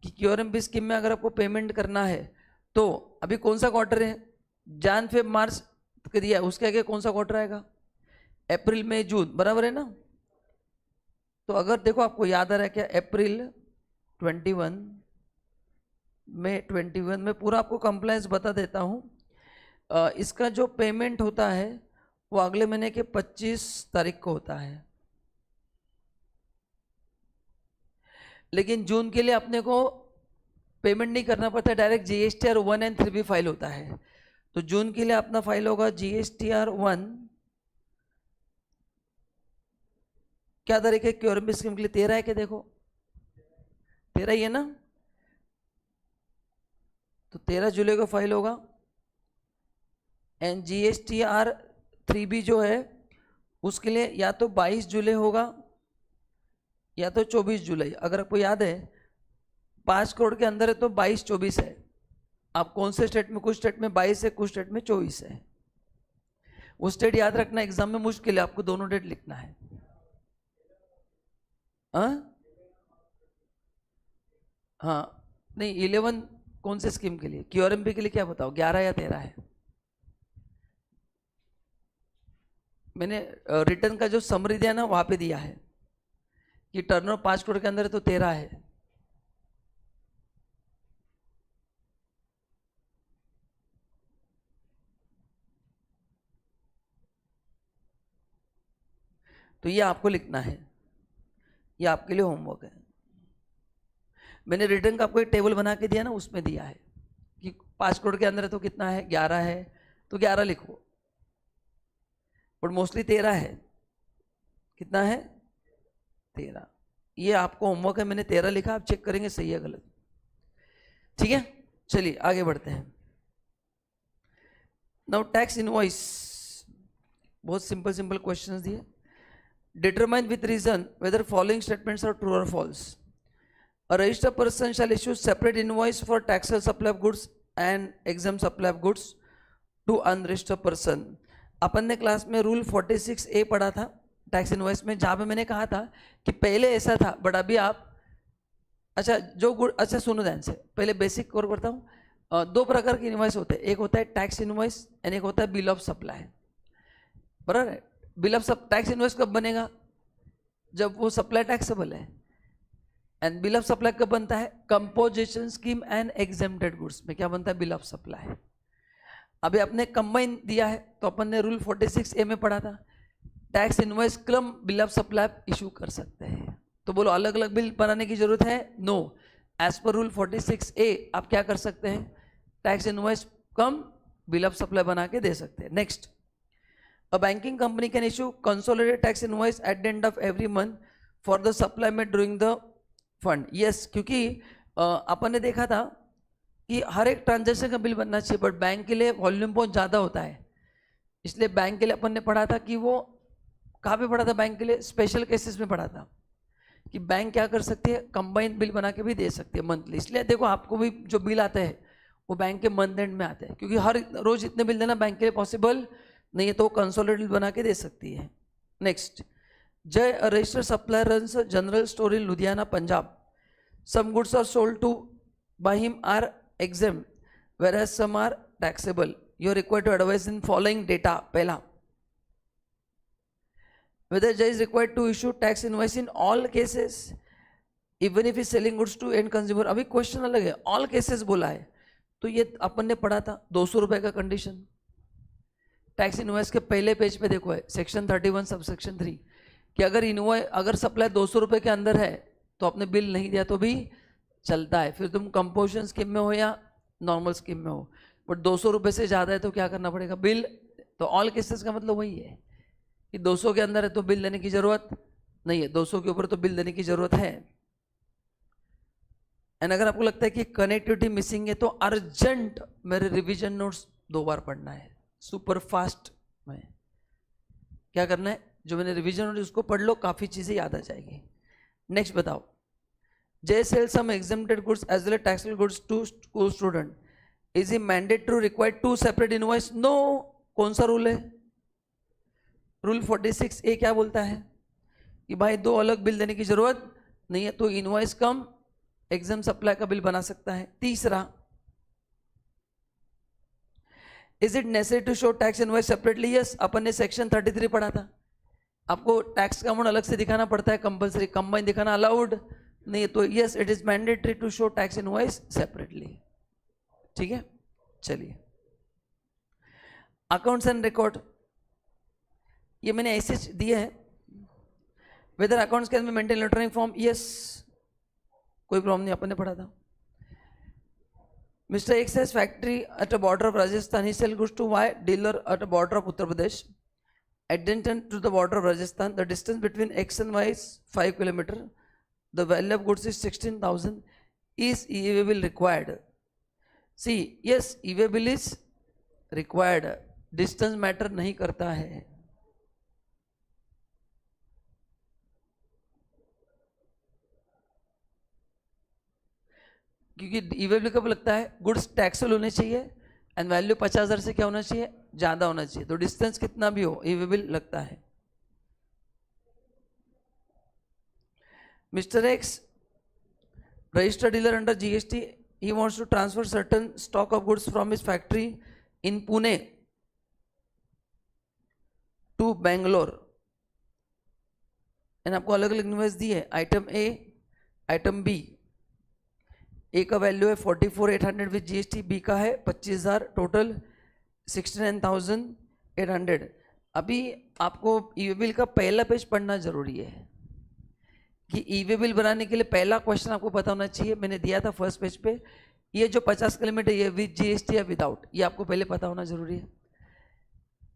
कि क्यूआरएमपी स्कीम में अगर आपको पेमेंट करना है तो अभी कौन सा क्वार्टर है, जैन फेब मार्च का दिया है, उसके आगे कौन सा क्वार्टर आएगा, अप्रैल मई जून, बराबर है ना। तो अगर देखो आपको याद आ रहा है क्या, अप्रैल 21 मई 21 में पूरा आपको कंप्लायंस बता देता हूँ। इसका जो पेमेंट होता है वो अगले महीने के 25 तारीख को होता है, लेकिन जून के लिए अपने को पेमेंट नहीं करना पड़ता, डायरेक्ट GSTR 1 and 3 भी फाइल होता है। तो जून के लिए अपना फाइल होगा GSTR 1, क्या तारीख है क्यूआरएमपी स्कीम के लिए, 13 है क्या, देखो 13 ही है ना। तो 13 जुलाई को फाइल होगा, एंड GSTR 3B जो है उसके लिए या तो 22 जुलाई होगा या तो 24 जुलाई। अगर आपको याद है 5 करोड़ के अंदर है तो 22-24 है। आप कौन से स्टेट में, कुछ स्टेट में 22 है, कुछ स्टेट में 24 है। वो स्टेट याद रखना एग्जाम में मुश्किल है, आपको दोनों डेट लिखना है। हाँ नहीं, 11 कौन से स्कीम के लिए? क्यूआरएमपी के लिए क्या बताओ, 11 या 13 है? मैंने रिटर्न का जो समरी दिया ना वहां पे दिया है कि टर्नओवर 5 करोड़ के अंदर है तो 13 है। तो ये आपको लिखना है, ये आपके लिए होमवर्क है। मैंने रिटर्न का आपको एक टेबल बना के दिया ना, उसमें दिया है कि 5 करोड़ के अंदर है तो कितना है, 11 है तो 11 लिखो, बट मोस्टली 13 है। कितना है? 13। ये आपको होमवर्क है, मैंने 13 लिखा, आप चेक करेंगे सही है गलत। ठीक है, चलिए आगे बढ़ते हैं। नाउ टैक्स इनवॉइस, बहुत सिंपल सिंपल क्वेश्चंस दिए। Determine with reason whether following statements are true और false. A registered person shall issue separate invoice for taxable supply of goods and exempt supply of goods to unregistered person। अपन ने class में rule 46A पढ़ा था tax invoice में, जहाँ पे मैंने कहा था कि पहले ऐसा था बट अभी आप, अच्छा जो गुड, अच्छा सुनो ध्यान से, पहले बेसिक कवर करता हूँ। 2 प्रकार के इनवॉइस होते हैं, एक होता है टैक्स इनवॉइस एंड एक होता है बिल ऑफ सप्लाई। बराबर है? बिल ऑफ टैक्स इनवॉइस कब बनेगा? जब वो सप्लाई टैक्सेबल है। एंड बिल ऑफ सप्लाई कब बनता है? Composition scheme and exempted goods में क्या बनता है? Bill of supply. अभी आपने कंबाइन दिया है तो अपन ने रूल 46A में पढ़ा था, tax invoice come bill of supply issue कर सकते हैं। तो बोलो अलग अलग बिल बनाने की जरूरत है? No, as per rule 46A आप क्या कर सकते हैं? Tax invoice come bill of supply बना के दे सकते हैं। Next, a banking company can issue consolidated tax invoice at the end of every month for the supply made during the fund. Yes, क्योंकि अपन ने देखा था कि हर एक ट्रांजेक्शन का बिल बनना चाहिए, बट बैंक के लिए वॉल्यूम बहुत ज़्यादा होता है, इसलिए बैंक के लिए अपन ने पढ़ा था कि वो कहाँ पे पढ़ा था? बैंक के लिए स्पेशल केसेस में पढ़ा था कि बैंक क्या कर सकती है, कंबाइंड बिल बना के भी दे सकती है मंथली। इसलिए देखो आपको भी जो बिल आते हैं वो बैंक के मंथ एंड में आते हैं, क्योंकि हर रोज इतने बिल देना बैंक के लिए पॉसिबल नहीं है, तो कंसोलिडेटेड बना के दे सकती है। Next, Jay, a registered supplier, runs a general store in Ludhiana, Punjab. Some goods are sold to by him are exempt, whereas some are taxable. You are required to advise in following data. पहला, whether Jay is required to issue tax invoice in all cases, even if he is selling goods to end consumer। अभी question अलग है, all cases बोला है, तो ये अपन ने पढ़ा था 200 रुपए का कंडीशन। टैक्स इनवॉइस के पहले पेज पे देखो है सेक्शन 31 सब सेक्शन 3 कि अगर सप्लाई 200 रुपए के अंदर है तो आपने बिल नहीं दिया तो भी चलता है, फिर तुम कंपोजिशन स्कीम में हो या नॉर्मल स्कीम में हो, बट 200 रुपए से ज़्यादा है तो क्या करना पड़ेगा? बिल। तो ऑल केसेस का मतलब वही है कि 200 के अंदर है तो बिल देने की जरूरत नहीं है, 200 के ऊपर तो बिल देने की जरूरत है। एंड अगर आपको लगता है कि कनेक्टिविटी मिसिंग है तो अर्जेंट मेरे रिविजन नोट्स 2 बार पढ़ना है, सुपर फास्ट में। क्या करना है? जो मैंने रिवीजन नोट उसको पढ़ लो, काफी चीजें याद आ जाएगी। नेक्स्ट बताओ, जे sell some exempted goods as well as taxable goods to school student, is he mandatory required 2 separate invoice? No. कौन सा रूल है? रूल 46A क्या बोलता है कि भाई 2 अलग बिल देने की जरूरत नहीं है, तो इनवॉइस कम एग्जाम सप्लाई का बिल बना सकता है। तीसरा, is it necessary to show tax invoice separately? Yes, अपन ने सेक्शन 33 पढ़ा था, आपको टैक्स का अमाउंट अलग से दिखाना पड़ता है, कंपलसरी, कंबाइन दिखाना अलाउड नहीं है, तो yes it is mandatory to show tax invoice separately. ठीक है, चलिए अकाउंट्स एंड रिकॉर्ड, ये मैंने ऐसे दिए हैं। Whether accounts can be maintain electronic form? Yes, कोई प्रॉब्लम नहीं, अपन ने पढ़ा था। Mr. X has factory at a border of Rajasthan. He sells goods to Y dealer at a border of Uttar Pradesh. Adjacent to the border of Rajasthan, the distance between X and Y is 5 kilometers. The value of goods is 16,000. Is e-way bill required? See, yes, e-way bill is required. Distance matter नहीं करता है। क्योंकि e-way bill कब लगता है? Goods taxable होने चाहिए and value 50,000 से क्या होना चाहिए, ज़्यादा होना चाहिए। तो डिस्टेंस कितना भी हो ये बिल लगता है। Mr. X, registered dealer under GST, he wants to transfer certain stock of goods from his factory in Pune to Bangalore, and आपको अलग अलग इनवॉइस दी है, आइटम ए, आइटम बी। ए का वैल्यू है 44,800 विद जीएसटी, बी का है 25,000, टोटल 69,800। अभी आपको ई वे बिल का पहला पेज पढ़ना जरूरी है कि ई वे बिल बनाने के लिए पहला क्वेश्चन आपको पता होना चाहिए, मैंने दिया था फर्स्ट पेज पे, ये जो 50 किलोमीटर ये विद जीएसटी या विदाउट, ये आपको पहले पता होना जरूरी है।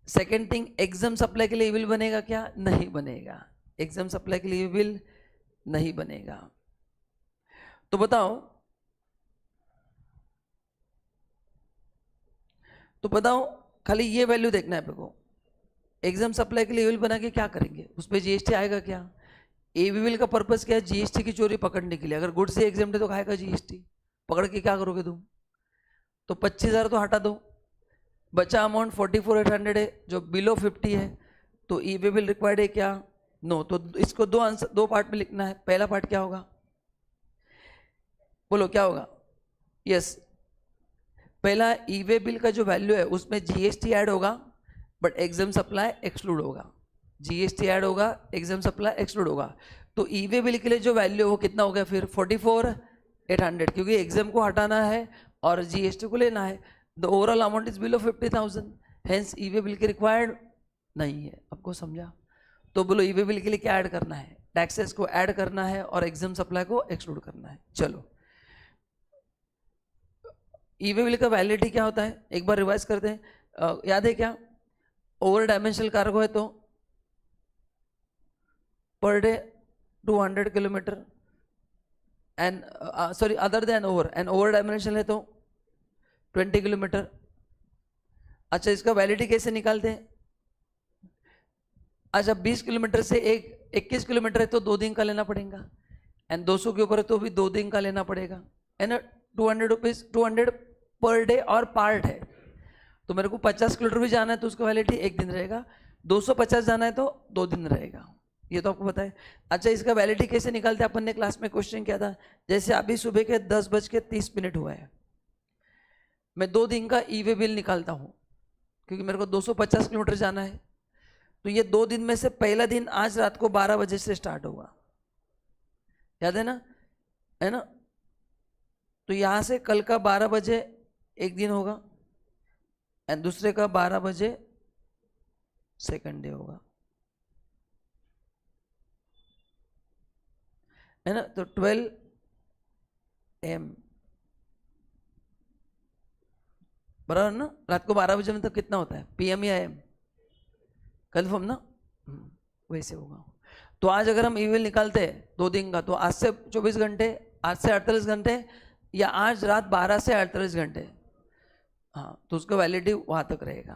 सेकेंड थिंग, एग्जाम सप्लाई के लिए ई बिल बनेगा क्या, नहीं बनेगा, एग्जाम सप्लाई के लिए ई बिल नहीं बनेगा। तो बताओ खाली ये वैल्यू देखना है आपको, एग्जाम सप्लाई के लिए ई बिल बना के क्या करेंगे, उस पर जीएसटी आएगा क्या। ए बिल का पर्पस क्या है, जीएसटी की चोरी पकड़ने के लिए। अगर गुड्स से एग्जाम्प्ट है तो खाएगा जीएसटी, पकड़ के क्या करोगे तुम। तो 25,000 तो हटा दो, बचा अमाउंट 44,800 है जो बिलो 50 है, तो ई बिल रिक्वायर्ड है क्या, नो। तो इसको दो पार्ट में लिखना है। पहला पार्ट क्या होगा, बोलो क्या होगा, यस, पहला ई वे बिल का जो वैल्यू है उसमें जीएसटी ऐड होगा बट एग्जाम सप्लाई एक्सक्लूड होगा, जीएसटी ऐड होगा, एग्जाम सप्लाई एक्सक्लूड होगा। तो ई वे बिल के लिए जो वैल्यू है वो कितना हो गया फिर 44,800, क्योंकि एग्जाम को हटाना है और जीएसटी को लेना है। The overall amount is below 50,000, hence E way bill के रिक्वायर्ड नहीं है। आपको समझा। तो बोलो ई वे बिल के लिए क्या ऐड करना है, टैक्सेस को ऐड करना है और एग्जाम सप्लाई को एक्सक्लूड करना है। चलो, ई वे बिल का वैलिडिटी क्या होता है एक बार रिवाइज करते हैं, याद है क्या, ओवर डायमेंशनल कार्गो है तो per day 200 kilometre, and sorry other than over, and over dimensional है तो 20 किलोमीटर। अच्छा, इसका वैलिडिटी कैसे निकालते हैं, अच्छा 20 किलोमीटर से 21 किलोमीटर है तो 2 दिन का लेना पड़ेगा, एंड 200 के ऊपर है तो भी 2 दिन का लेना पड़ेगा, है ना। 200 रुपीज 200 पर डे और पार्ट है, तो मेरे को 50 किलोमीटर भी जाना है तो उसका वैलिडिटी 1 दिन रहेगा, 250 जाना है तो 2 दिन रहेगा, ये तो आपको पता है। अच्छा, इसका वैलिडिटी कैसे निकालते हैं, अपन ने क्लास में क्वेश्चन किया था, जैसे अभी सुबह के 10:30 हुआ है, मैं 2 दिन का ई वे बिल निकालता हूँ क्योंकि मेरे को 250 किलोमीटर जाना है। तो ये 2 दिन में से पहला दिन आज रात को 12 बजे से स्टार्ट होगा, याद है ना, है ना। तो यहाँ से कल का 12 बजे एक दिन होगा एंड दूसरे का 12 बजे सेकंड डे होगा, है ना। तो 12 AM बराबर ना, रात को 12 बजे मतलब कितना होता है, PM या AM, कन्फर्म ना, वैसे होगा। तो आज अगर हम ईमेल निकालते हैं 2 दिन का, तो आज से 24 घंटे, आज से 48 घंटे, या आज रात 12 से 48 घंटे, हाँ, तो उसका वैलिडिटी वहां तक रहेगा।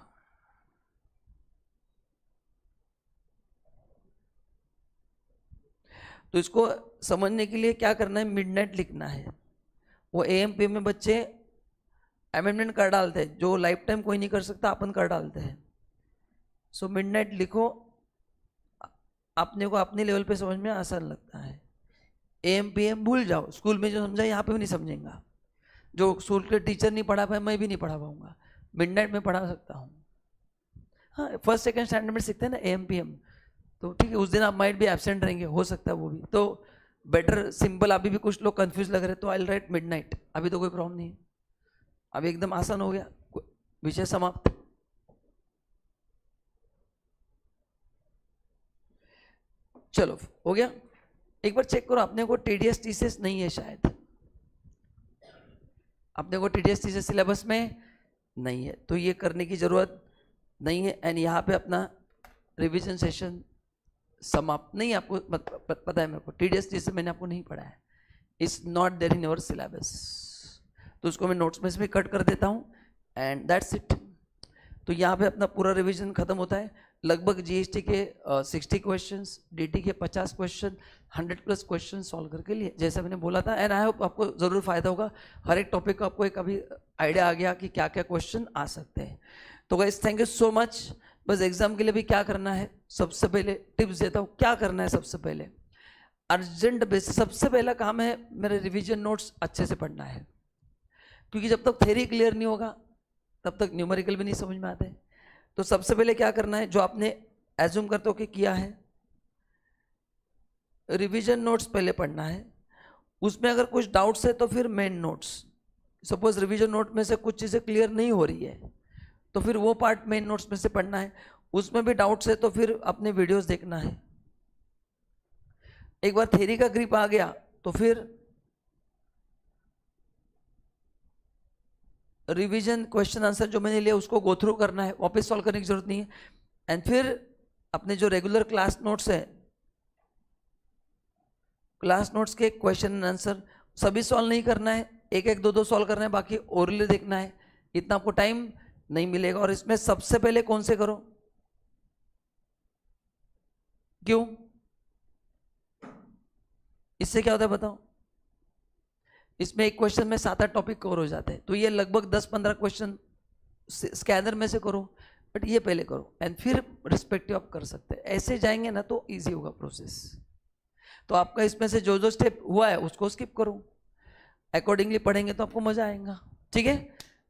तो इसको समझने के लिए क्या करना है, मिडनाइट लिखना है। वो AM PM में बच्चे अमेंडमेंट कर डालते हैं, जो लाइफ टाइम कोई नहीं कर सकता अपन कर डालते हैं। सो मिडनाइट लिखो, अपने को अपने लेवल पे समझ में आसान लगता है। AM PM भूल जाओ, स्कूल में जो समझा यहाँ पे भी नहीं समझेगा, जो स्कूल के टीचर नहीं पढ़ा पाए मैं भी नहीं पढ़ा पाऊंगा, मिडनाइट में पढ़ा सकता हूँ। हाँ, फर्स्ट सेकंड स्टैंडर्ड में सीखते हैं ना AM PM, तो ठीक है, उस दिन आप माइट भी एब्सेंट रहेंगे, हो सकता है वो भी, तो बेटर सिंपल। अभी भी कुछ लोग कंफ्यूज लग रहे तो आई विल राइट मिडनाइट, अभी तो कोई प्रॉब्लम नहीं है, अभी एकदम आसान हो गया, विषय समाप्त। चलो हो गया। एक बार चेक करो, अपने को TDS TCS नहीं है शायद, अपने को TDS TCS सिलेबस में नहीं है, तो ये करने की जरूरत नहीं है। एंड यहाँ पे अपना रिवीजन सेशन समाप्त। नहीं, आपको पता है मेरे को TDS TCS मैंने आपको नहीं पढ़ा है, it's not there in your syllabus, तो उसको मैं नोट्स में से भी कट कर देता हूँ एंड दैट्स इट। तो यहाँ पे अपना पूरा रिवीजन खत्म होता है। लगभग जीएसटी के 60 क्वेश्चंस, डीटी के 50 क्वेश्चन, 100+ क्वेश्चन सॉल्व करके लिए, जैसे मैंने बोला था। एंड आई होप आपको ज़रूर फायदा होगा। हर एक टॉपिक का आपको एक अभी आइडिया आ गया कि क्या क्या क्वेश्चन आ सकते हैं। तो guys thank you so much. बस एग्जाम के लिए भी क्या करना है, सबसे पहले टिप्स देता हूँ क्या करना है। सबसे पहले अर्जेंट बेसिस, सबसे पहला काम है मेरे रिवीजन नोट्स अच्छे से पढ़ना है, क्योंकि जब तक थ्योरी क्लियर नहीं होगा तब तक न्यूमेरिकल भी नहीं समझ में आते। तो सबसे पहले क्या करना है, जो आपने एज्यूम करते हो कि किया है, रिवीजन नोट्स पहले पढ़ना है। उसमें अगर कुछ डाउट्स है तो फिर main notes. Suppose revision note में से कुछ चीज़ें क्लियर नहीं हो रही है तो फिर वो पार्ट मेन नोट्स में से पढ़ना है। उसमें भी डाउट्स है तो फिर अपने वीडियोस देखना है। एक बार थ्योरी का ग्रिप आ गया तो फिर रिवीजन क्वेश्चन आंसर जो मैंने लिया उसको गो थ्रू करना है, वापस सॉल्व करने की जरूरत नहीं है। एंड फिर अपने जो रेगुलर क्लास नोट्स है, क्लास नोट्स के क्वेश्चन एंड आंसर सभी सॉल्व नहीं करना है, एक एक दो दो सॉल्व करना है, बाकी ओरली देखना है। इतना आपको टाइम नहीं मिलेगा। और इसमें सबसे पहले कौन से करो, क्यों, इससे क्या होता है बताओ, इसमें एक क्वेश्चन में 7-8 टॉपिक कवर हो जाते हैं। तो ये लगभग 10-15 क्वेश्चन स्कैनर में से करो, बट ये पहले करो एंड फिर रिस्पेक्टिव आप कर सकते हैं। ऐसे जाएंगे ना तो इजी होगा प्रोसेस। तो आपका इसमें से जो जो स्टेप हुआ है उसको स्किप करो, अकॉर्डिंगली पढ़ेंगे तो आपको मजा आएगा। ठीक है,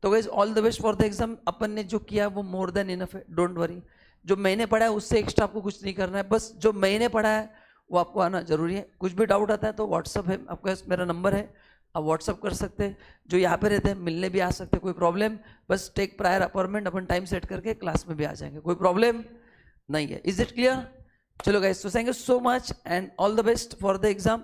तो guys all the best for the exam. अपन ने जो किया वो मोर देन इनफ है, डोंट वरी। जो मैंने पढ़ा है उससे एक्स्ट्रा आपको कुछ नहीं करना है, बस जो मैंने पढ़ा है वो आपको आना जरूरी है। कुछ भी डाउट आता है तो व्हाट्सअप है आपके पास, मेरा नंबर है, आप व्हाट्सअप कर सकते हैं। जो यहाँ पे रहते हैं मिलने भी आ सकते हैं, कोई प्रॉब्लम, बस टेक प्रायर अपॉइंटमेंट, अपन टाइम सेट करके क्लास में भी आ जाएंगे, कोई प्रॉब्लम नहीं है। Is it clear? चलो गाइस, तो thank you so much and all the best for the exam.